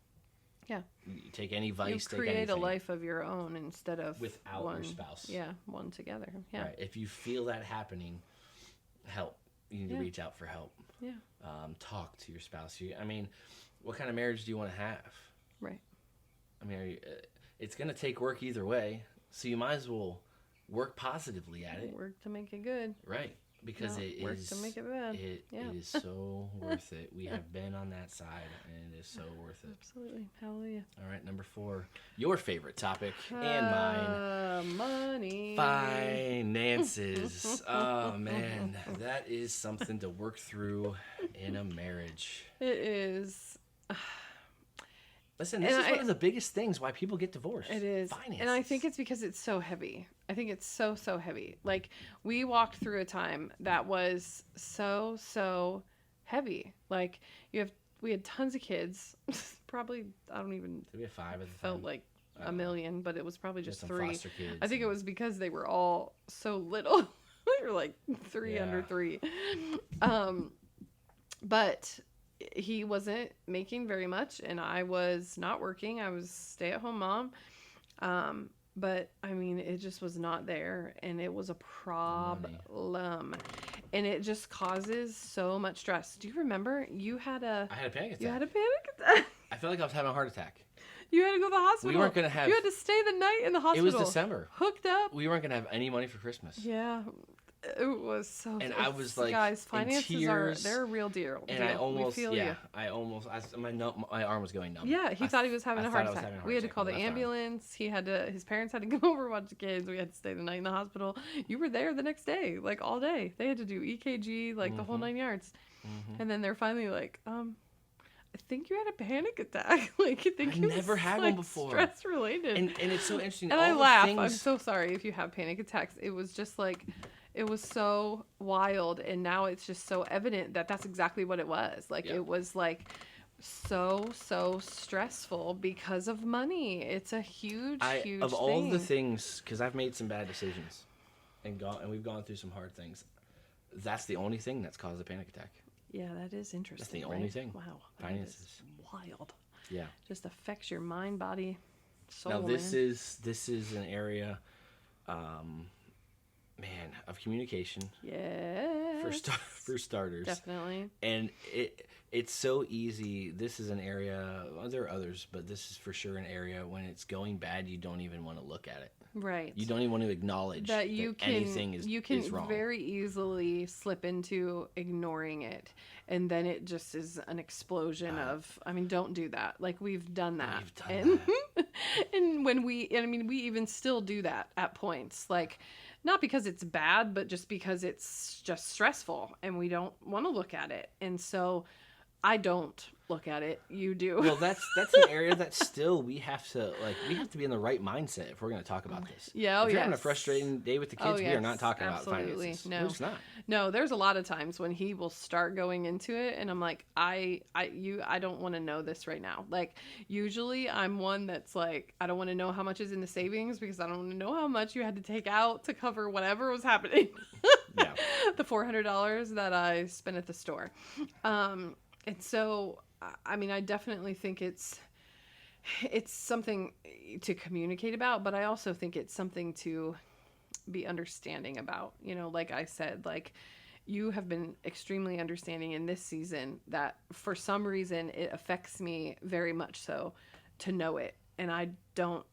Yeah. You take any You vice, take create anything a life of your own instead of without one, your spouse. Yeah, one together. Yeah. Right. If you feel that happening, help. You need to Yeah. reach out for help. Yeah. Talk to your spouse. What kind of marriage do you want to have? Right. I mean, it's going to take work either way, so you might as well work positively at it, Work to make it good. right? Because No, it work is to make it bad. It Yeah. is so worth it. We have been on that side, and it is so worth it. Absolutely. Hallelujah. All right, number 4, your favorite topic and mine. Money. Finances. Oh man, that is something to work through in a marriage. It is. Listen, this And is one of the biggest things why people get divorced. It is. Finances. And I think it's because it's so heavy. I think it's so heavy. Like, we walked through a time that was so heavy. Like, we had tons of kids. Probably, I don't even Did we have 5 at the felt time? like I a don't know. million, but it was probably We had just some 3. foster kids I think it and- was because they were all so little. They were like 3 under Yeah. 3. But he wasn't making very much, and I was not working. I was stay-at-home mom. But I mean, it just was not there, and it was a problem, and it just causes so much stress. Do you remember you had a I had a panic attack. you had a panic attack? I felt like I was having a heart attack. You had to go to the hospital. weren't gonna have- You had to stay the night in the It hospital. was December. Hooked up. We weren't gonna have any money for Christmas. Yeah, it was so. And I was, like, guys, in finances tears, they're a real deal. And I almost, we feel you. my arm was going numb. Yeah, he thought he was having I a thought heart I was attack. having a heart We had to attack call the on my left arm. ambulance. His parents had to come over, watch the kids. We had to stay the night in the hospital. You were there the next day, like all day. They had to do EKG, like the whole 9 yards. And then they're finally like, I think you had a panic attack. Like, I think I it was, never had one before. Stress related. And it's so interesting. And all I the laugh. things- I'm so sorry if you have panic attacks. It was just like, it was so wild. And now it's just so evident that that's exactly what it was. Like, Yeah. it was like so stressful because of money. It's a huge thing. Of all the things, because I've made some bad decisions, and we've gone through some hard things. that's the only thing that's caused a panic attack. Yeah, that is interesting. That's the right? only thing. Wow. Finances. That is wild. Yeah. Just affects your mind, body, soul. Now this man. is an area, man, of communication Yeah. for starters. Definitely. And it's so easy. This is an area. Well, there are others, but this is for sure an area when it's going bad, you don't even want to look at it. Right. You don't even want to acknowledge that you can anything is wrong. very easily slip into ignoring it, and then it just is an explosion of. I mean, don't do that. Like we've done that, and when we even still do that at points. Like not because it's bad, but just because it's just stressful, and we don't want to look at it, and so. I don't look at it. You do. Well, that's an area that still we have to be in the right mindset if we're going to talk about this. Yeah, if you're having a frustrating day with the kids, we are not talking absolutely. about finances. No, we're just not. No, there's a lot of times when he will start going into it, and I'm like, I don't want to know this right now. Like, usually I'm one that's like, I don't want to know how much is in the savings because I don't want to know how much you had to take out to cover whatever was happening. Yeah. The $400 that I spent at the store. And so, I mean, I definitely think it's something to communicate about, but I also think it's something to be understanding about. You know, like I said, like you have been extremely understanding in this season that for some reason it affects me very much so to know it. And I don't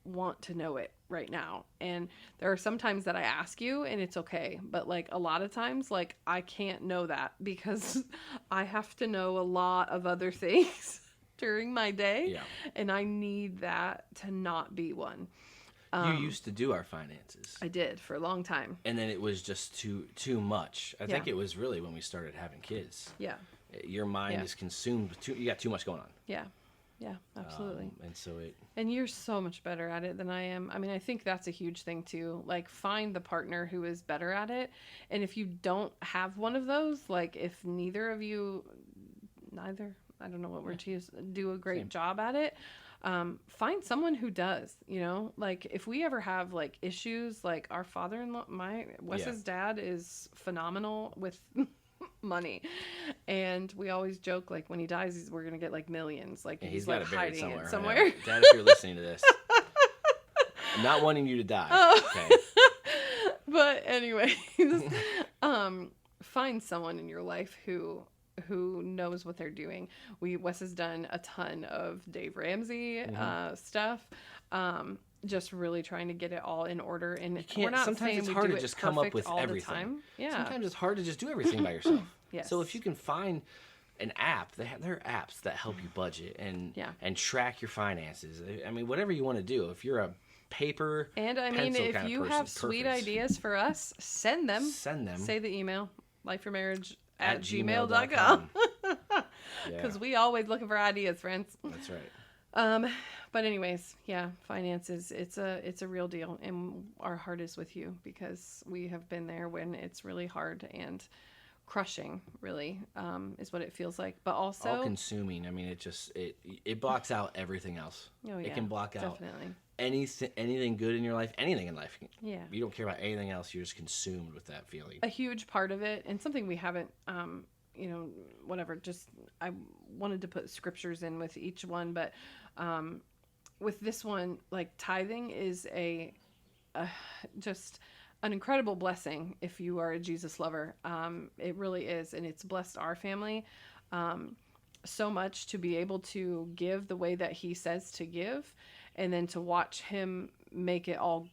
want to know it right now. And there are some times that I ask you and it's okay, but like a lot of times like I can't know that because I have to know a lot of other things during my day. Yeah. And I need that to not be one. You used to do our finances. I did for a long time. And then it was just too much. I think Yeah. it was really when we started having kids. Yeah. Your mind Yeah. is consumed with you got too much going on. Yeah. Yeah, absolutely. And so And you're so much better at it than I am. I mean, I think that's a huge thing too. Like find the partner who is better at it. And if you don't have one of those, like if neither of you, I don't know what word to use, do a great job at it, find someone who does, you know, like if we ever have like issues, like our father-in-law, Wes's dad is phenomenal with money, and we always joke like when he dies we're gonna get like millions, like he's like got it buried hiding it somewhere. somewhere. Dad, if you're listening to this, I'm not wanting you to die. Okay. But anyways, find someone in your life who knows what they're doing. Wes has done a ton of Dave Ramsey stuff. Just really trying to get it all in order, and we're not sometimes saying it's we hard do to it just come up perfect with all the everything. time. Yeah. Sometimes it's hard to just do everything by yourself. Yes. So if you can find an app, there are apps that help you budget and track your finances. I mean, whatever you want to do. If you're a paper And I mean, if you have sweet ideas for us, send them. Say the email, lifeyourmarriage@gmail.com. Because we always looking for ideas, friends. That's right. But anyways, yeah, finances, it's a real deal. And our heart is with you because we have been there when it's really hard and crushing, really, is what it feels like. But also all consuming. I mean, it blocks out everything else. Oh, yeah, it can block out definitely. anything good in your life, anything in life. Yeah. You don't care about anything else. You're just consumed with that feeling. A huge part of it, and something we haven't, whatever, just I wanted to put scriptures in with each one, but with this one, like tithing is just an incredible blessing if you are a Jesus lover. It really is, and it's blessed our family so much to be able to give the way that he says to give, and then to watch him make it all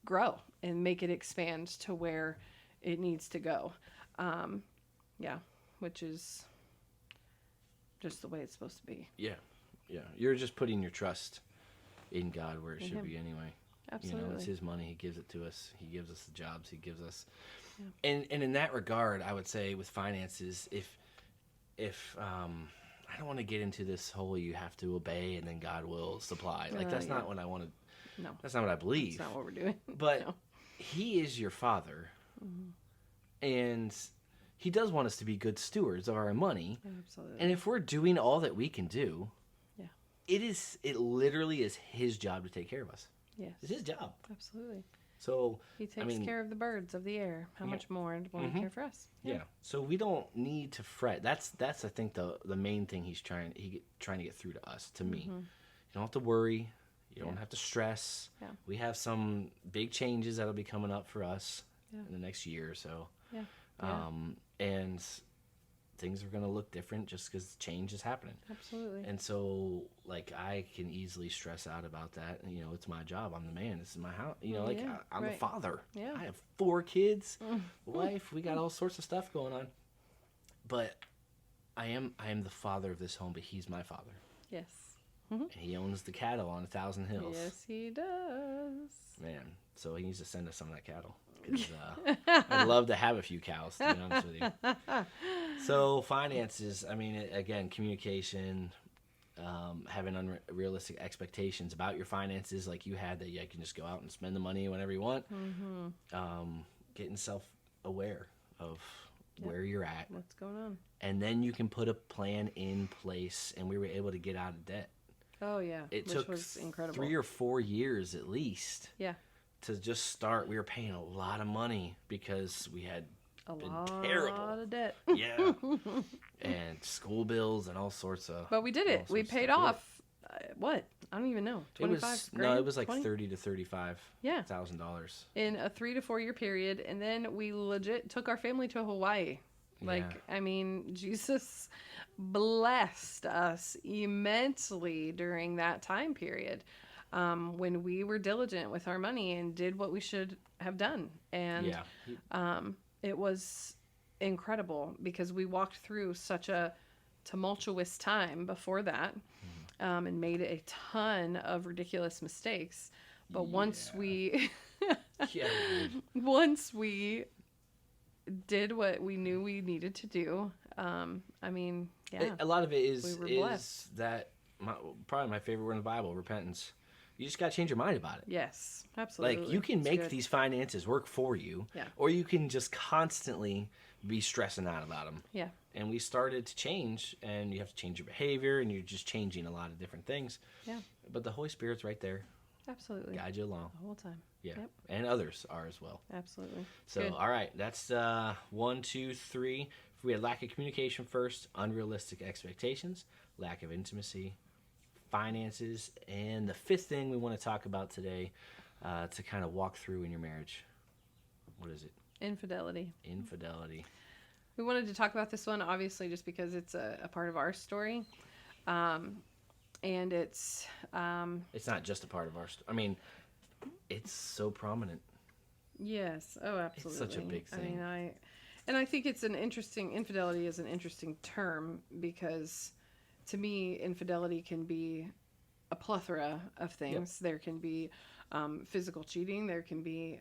grow and make it expand to where it needs to go. Which is just the way it's supposed to be. Yeah. You're just putting your trust in God where it should be anyway. Absolutely. You know, it's his money. He gives it to us. He gives us the jobs. He gives us. Yeah. And in that regard, I would say with finances, if I don't want to get into this whole you have to obey and then God will supply. Like that's not what I want to. No. That's not what I believe. That's not what we're doing. But he is your father, and he does want us to be good stewards of our money. Absolutely. And if we're doing all that we can do, it literally is his job to take care of us. Yes. It's his job. Absolutely. So, He I takes mean, care of the birds of the air. How much more will he care for us? yeah. So we don't need to fret. That's I think the main thing he's trying to get through to us, to me. You don't have to worry. You don't Yeah. have to stress. Yeah. We have some big changes that'll be coming up for us Yeah. in the next year or so. Yeah. Yeah. And things are going to look different just because change is happening. Absolutely. And so, like, I can easily stress out about that. You know, it's my job. I'm the man. This is my house. You know, like, Yeah, I'm the right. father. Yeah. I have 4 kids, wife. We got all sorts of stuff going on. But I am the father of this home, but he's my father. Yes. And he owns the cattle on 1,000 Hills. Yes, he does. Man, so he needs to send us some of that cattle. 'Cause, I'd love to have a few cows, to be honest with you. So finances, I mean, again, communication, having unrealistic expectations about your finances, like you had, that you can just go out and spend the money whenever you want. Getting self-aware of where you're at, What's going on? and then you can put a plan in place. And we were able to get out of debt. Oh yeah, It which took was incredible. 3 or 4 years at least Yeah, to just start. We were paying a lot of money because we had a been lot terrible. of debt. Yeah, and school bills and all sorts of. But we did all it. We sorts of paid stuff. off. What? I don't even know. It was 25 no, grand? it was like 20? $30,000 to $35,000. In a 3 to 4 year period, and then we legit took our family to Hawaii. Like, Yeah. I mean, Jesus blessed us immensely during that time period, when we were diligent with our money and did what we should have done. And Yeah, it was incredible because we walked through such a tumultuous time before that, and made a ton of ridiculous mistakes. But once we yeah. once we did what we knew we needed to do, I mean, yeah, A lot of it is We were is blessed. that probably my favorite word in the Bible, repentance. You just got to change your mind about it. yes, absolutely. Like, you can It's make good. these finances work for you, Yeah. or you can just constantly be stressing out about them. Yeah, And we started to change, and you have to change your behavior, and you're just changing a lot of different things. yeah, But the Holy Spirit's right there, absolutely. guide you along. The whole time. Yeah, Yep. and others are as well. Absolutely. So, Good. all right, that's 1, 2, 3. If we had lack of communication first, unrealistic expectations, lack of intimacy, finances, and the 5th thing we want to talk about today, to kind of walk through in your marriage. What is it? Infidelity. Infidelity. We wanted to talk about this one, obviously, just because it's a part of our story. And it's, It's not just a part of our I mean, it's so prominent. yes. Oh, absolutely. such a big I mean, thing. I think it's an interesting, infidelity is an interesting term because to me, infidelity can be a plethora of things. There can be physical cheating, there can be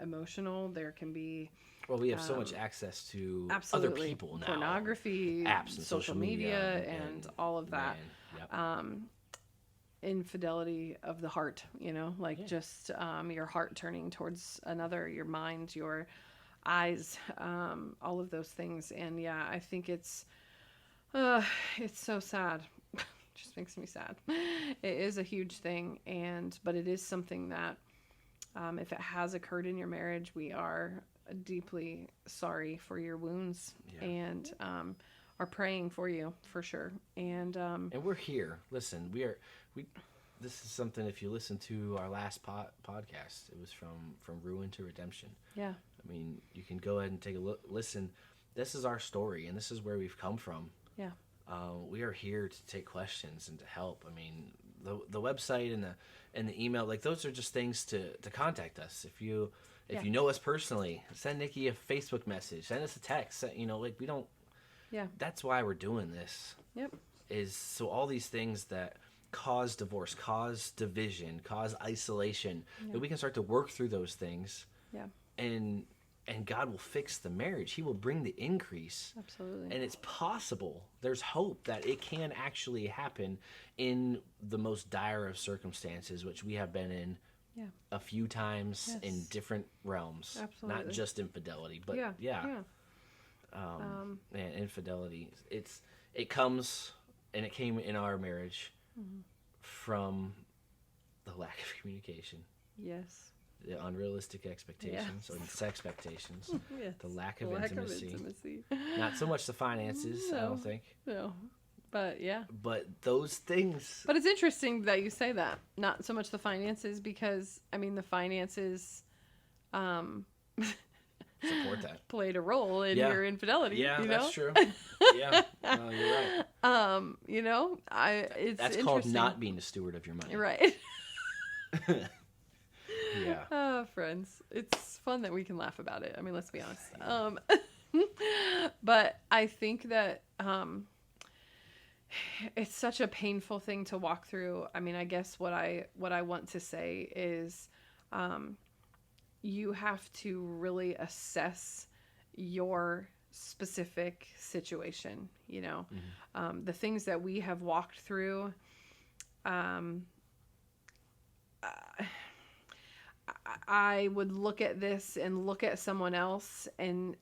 emotional, there can be Well, we have so much access to absolutely other people now. pornography, Apps and social media, and all of that. Man, yep. Infidelity of the heart, like just your heart turning towards another, your mind, your eyes, all of those things. And yeah, I think it's so sad. Just makes me sad. It is a huge thing, but it is something that if it has occurred in your marriage, we are deeply sorry for your wounds, Yeah. and are praying for you for sure. And And we're here. Listen, we this is something, if you listen to our last podcast, it was from ruin to redemption. yeah, I mean, you can go ahead and take a listen. This is our story, and this is where we've come from. yeah, We are here to take questions and to help. I mean, the website and the email, like, those are just things to contact us. If you know us personally, send Nikki a Facebook message, send us a text. Like, we don't. yeah, That's why we're doing this. yep, Is so all these things that cause divorce, cause division, cause isolation, that we can start to work through those things, yeah, and God will fix the marriage. He will bring the increase. absolutely. And it's possible. There's hope that it can actually happen in the most dire of circumstances, which we have been in Yeah. a few times Yes. in different realms. Absolutely. Not just infidelity, but yeah. man, infidelity. It comes, and it came in our marriage Mm-hmm. from the lack of communication. Yes. the unrealistic expectations or expectations, Yes. the lack of Lack intimacy. of intimacy. Not so much the finances, I No. don't think, No. But yeah. but those things. But it's interesting that you say that. Not so much the finances, because I mean the finances Support that. played a role in Yeah. your infidelity. Yeah, you that's know? true. Yeah, no, you're right. You know, it's That's called interesting. not being a steward of your money. Right. Yeah. Friends, it's fun that we can laugh about it. I mean, let's be honest. But I think that it's such a painful thing to walk through. I mean, I guess what I want to say is you have to really assess your specific situation, you know. Mm-hmm. The things that we have walked through, I would look at this and look at someone else and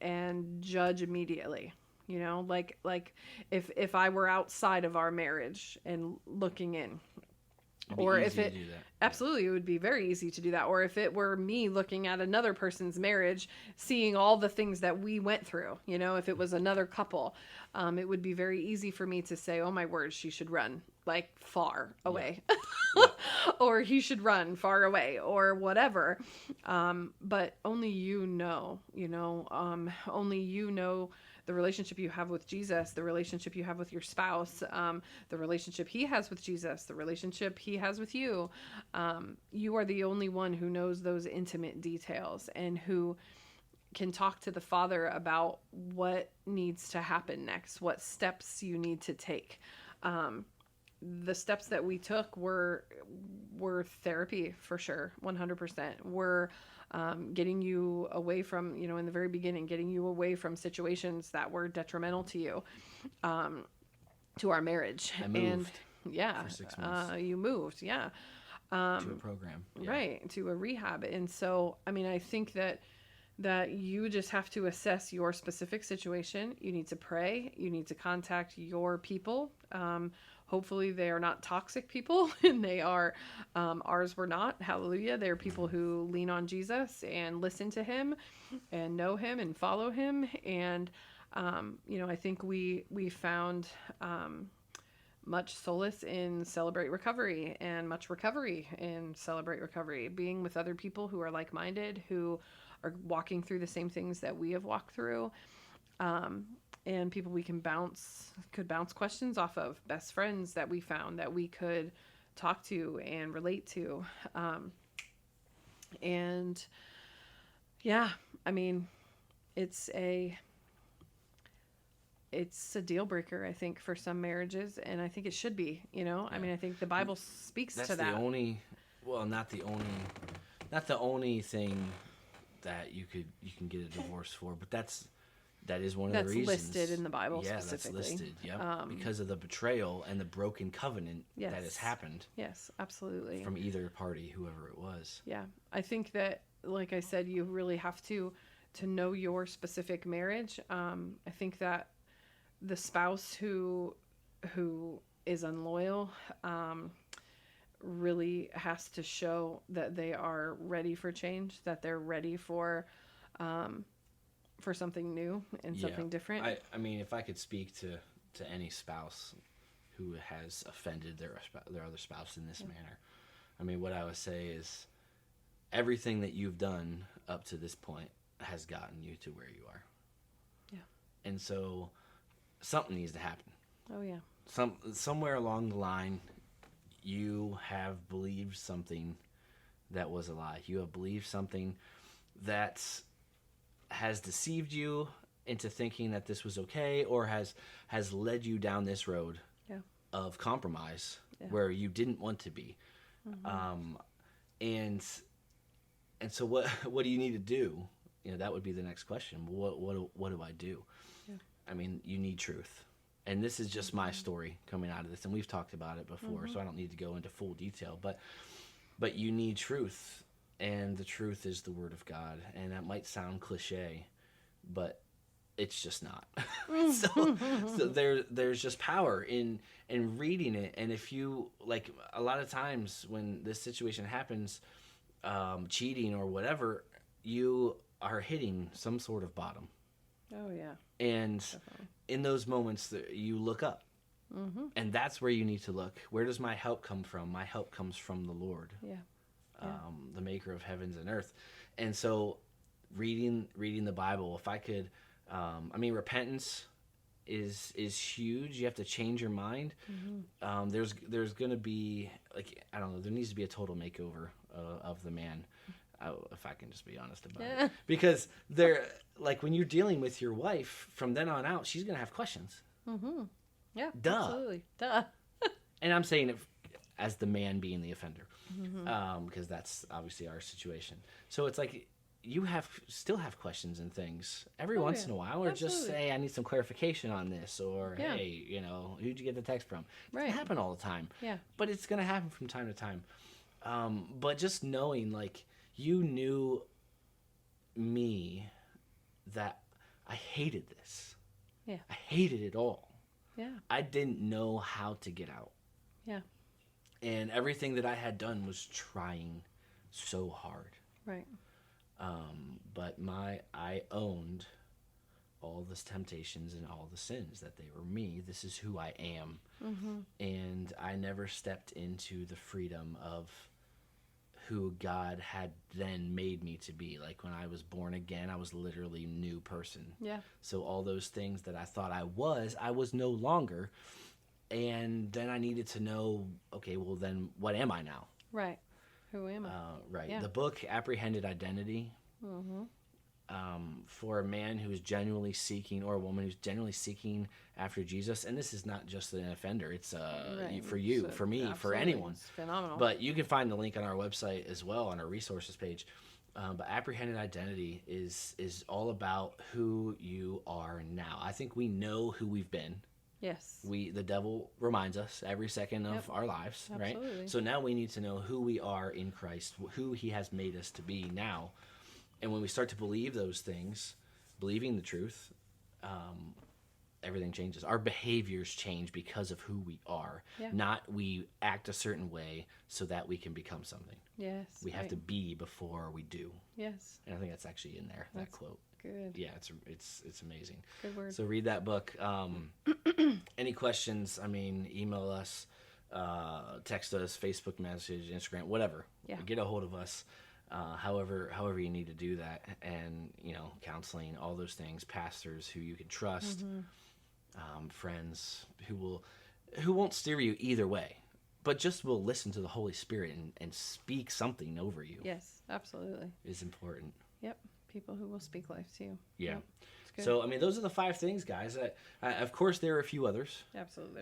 judge immediately. You know, like if I were outside of our marriage and looking in, It'd be or easy if to it do that. absolutely, it would be very easy to do that. Or if it were me looking at another person's marriage, seeing all the things that we went through, you know, if it was another couple, it would be very easy for me to say, oh my word, she should run like far away. Yeah. Or he should run far away or whatever. But only you know, only you know the relationship you have with Jesus, the relationship you have with your spouse, the relationship he has with Jesus, the relationship he has with you. You are the only one who knows those intimate details and who can talk to the Father about what needs to happen next, what steps you need to take. The steps that we took were therapy for sure, 100%. We're getting you away from, in the very beginning, getting you away from situations that were detrimental to you, to our marriage. I moved yeah, for 6 months. You moved, yeah. To a program. Yeah. Right, to a rehab. And so, I mean, I think that you just have to assess your specific situation. You need to pray. You need to contact your people. Hopefully they are not toxic people, and they are, ours were not. Hallelujah. They're people who lean on Jesus and listen to him and know him and follow him. And, I think we found, much solace in Celebrate Recovery, and much recovery in Celebrate Recovery, being with other people who are like-minded, who are walking through the same things that we have walked through. And people we could bounce questions off of, best friends that we found that we could talk to and relate to. And yeah, I mean, it's a deal breaker, I think, for some marriages. And I think it should be, Yeah. I mean, I think the Bible speaks That's to that. not the only thing that you can get a divorce for, but that is one of the reasons. That's listed in the Bible Yeah, specifically. that's listed, yeah. Because of the betrayal and the broken covenant that has Yes. happened Yes, absolutely. from either party, whoever it was. Yeah. I think that, like I said, you really have to know your specific marriage. I think that the spouse who is unloyal, really has to show that they are ready for change, that they're ready for something new and something different. I mean, if I could speak to any spouse who has offended their other spouse in this manner, I mean, what I would say is everything that you've done up to this point has gotten you to where you are. Yeah. And so something needs to happen. Oh yeah. Somewhere along the line, you have believed something that was a lie. You have believed something that has deceived you into thinking that this was okay, or has led you down this road of compromise where you didn't want to be. Mm-hmm. And so what do you need to do? That would be the next question. What do I do? Yeah. I mean, you need truth. And this is just my story coming out of this, and we've talked about it before, so I don't need to go into full detail, but you need truth, and the truth is the Word of God. And that might sound cliche, but it's just not. so there's just power in reading it. And if you, like, a lot of times when this situation happens, cheating or whatever, you are hitting some sort of bottom. Oh yeah. And Definitely. in those moments, you look up. Mm-hmm. And that's where you need to look. Where does my help come from? My help comes from the Lord, Yeah. Yeah. the maker of heavens and earth. And so reading the Bible, if I could, repentance is huge. You have to change your mind. Mm-hmm. There's going to be, like, I don't know, there needs to be a total makeover of the man. If I can just be honest about Yeah. it. Because they're, like, when you're dealing with your wife, from then on out, she's going to have questions. Mm-hmm. Yeah. Duh. Absolutely. Duh. And I'm saying it as the man being the offender, Mm-hmm. because that's obviously our situation. So it's like you still have questions and things every Oh, once yeah. in a while, or just Absolutely. say I need some clarification on this, or Yeah. hey, who'd you get the text from? It Right. doesn't happen all the time, Yeah. but it's gonna happen from time to time. But just knowing, like, you knew me, that I hated this. Yeah. I hated it all. Yeah. I didn't know how to get out. Yeah. And everything that I had done was trying so hard. Right. But I owned all the temptations and all the sins, that they were me. This is who I am. Mm-hmm. And I never stepped into the freedom of who God had then made me to be. Like, when I was born again, I was literally a new person. Yeah. So all those things that I thought I was no longer. And then I needed to know, okay, well then what am I now? Right. Who am I? Right. Yeah. The book Apprehended Identity, Mm-hmm. for a man who is genuinely seeking, or a woman who's genuinely seeking after Jesus. And this is not just an offender. It's Right. for you, So, for me, for absolutely. anyone. It's phenomenal. But you can find the link on our website as well, on our resources page. But Apprehended Identity is all about who you are now. I think we know who we've been. yes. The devil reminds us every second of Yep. our lives, right? Absolutely. So now we need to know who we are in Christ, who he has made us to be now. And when we start to believe those things, believing the truth, everything changes. Our behaviors change because of who we are. Yeah. Not we act a certain way so that we can become something. Yes. We have right. to be before we do. Yes. And I think that's actually in there, that That's quote. Good. Yeah, it's amazing. Good word. So read that book. Any questions? Email us, text us, Facebook message, Instagram, whatever. Yeah. Get a hold of us. However you need to do that, and counseling, all those things. Pastors who you can trust, friends who won't steer you either way, but just will listen to the Holy Spirit and speak something over you. Yes. Absolutely. Is important. Yep. People who will speak life to you. Yeah. Yep. It's good. So those are the 5 things, guys. Of course, there are a few others. Absolutely.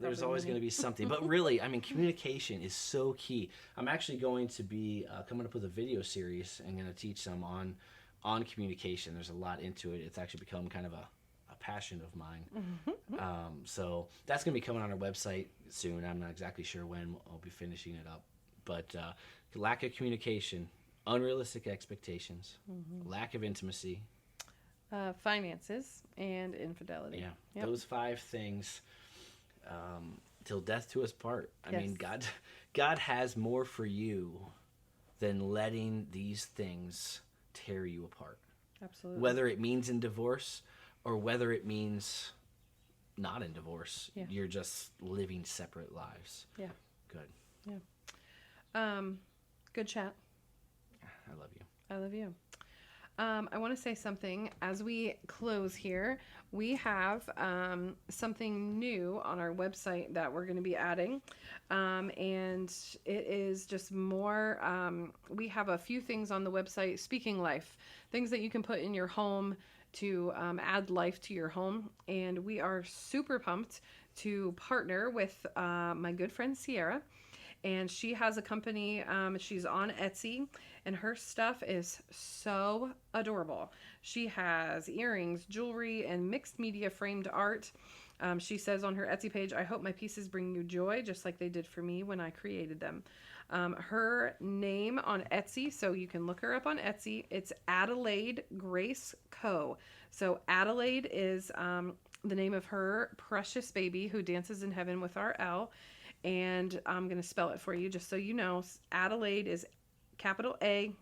There's always going to be something, but really, communication is so key. I'm actually going to be coming up with a video series and going to teach some on communication. There's a lot into it. It's actually become kind of a passion of mine. So that's going to be coming on our website soon. I'm not exactly sure when I'll be finishing it up, but lack of communication, unrealistic expectations, lack of intimacy. Finances and infidelity. Yeah, Yep. those 5 things, till death do us part. I mean, Yes. God has more for you than letting these things tear you apart. Absolutely. Whether it means in divorce or whether it means not in divorce, Yeah. you're just living separate lives. Yeah. Good. Good chat. I love you. I love you. I want to say something as we close here. We have something new on our website that we're going to be adding. And it is just more, we have a few things on the website, Speaking Life, things that you can put in your home to add life to your home. And we are super pumped to partner with my good friend Sierra. And she has a company, she's on Etsy, and her stuff is so adorable. She has earrings, jewelry, and mixed media framed art. She says on her Etsy page, "I hope my pieces bring you joy, just like they did for me when I created them." Her name on Etsy, so you can look her up on Etsy, it's Adelaide Grace Co. So Adelaide is the name of her precious baby who dances in heaven with our L. And I'm going to spell it for you just so you know. Adelaide is capital ADELAIDE,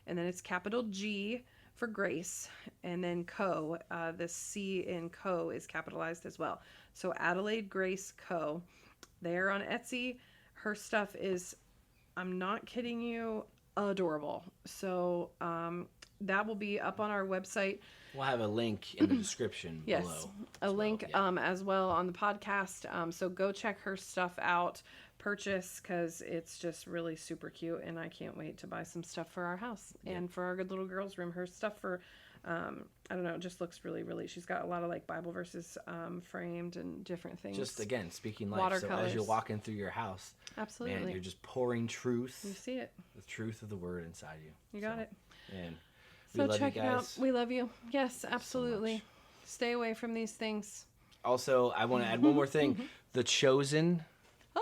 and then it's capital G for Grace, and then Co. The C in Co is capitalized as well. So Adelaide Grace Co. They're on Etsy. Her stuff is, I'm not kidding you, adorable. So that will be up on our website. We'll have a link in the description Yes, below. a link as well on the podcast. So go check her stuff out, purchase, because it's just really super cute, and I can't wait to buy some stuff for our house and for our good little girls' room. Her stuff for, I don't know, it just looks really, really, she's got a lot of like Bible verses framed and different things. Just again, speaking life. Watercolors. So as you're walking through your house, Absolutely. man, you're just pouring truth. You see it. The truth of the word inside you. You got it. And we So love check you it out. guys. We love you. Yes, absolutely. much. Stay away from these things. Also, I want to add one more thing. The Chosen Ah!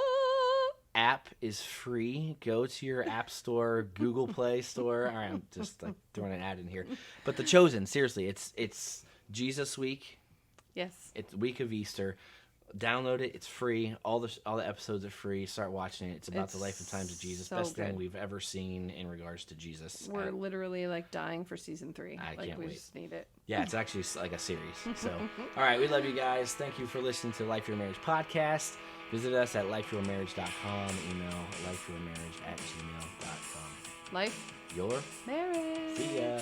app is free. Go to your app store, Google Play Store. All right, I'm just like throwing an ad in here. But The Chosen, seriously, it's Jesus week. Yes. It's week of Easter. Download it. It's free. All the episodes are free. Start watching it. It's about the life and times of Jesus. so Best thing good. we've ever seen in regards to Jesus. We're literally like dying for season 3. I like can't we wait. just need it. Yeah, it's actually like a series. So, all right, we love you guys. Thank you for listening to Life Your Marriage podcast. Visit us at lifeyourmarriage.com. Email lifeyourmarriage@gmail.com. Life, Your marriage. See ya.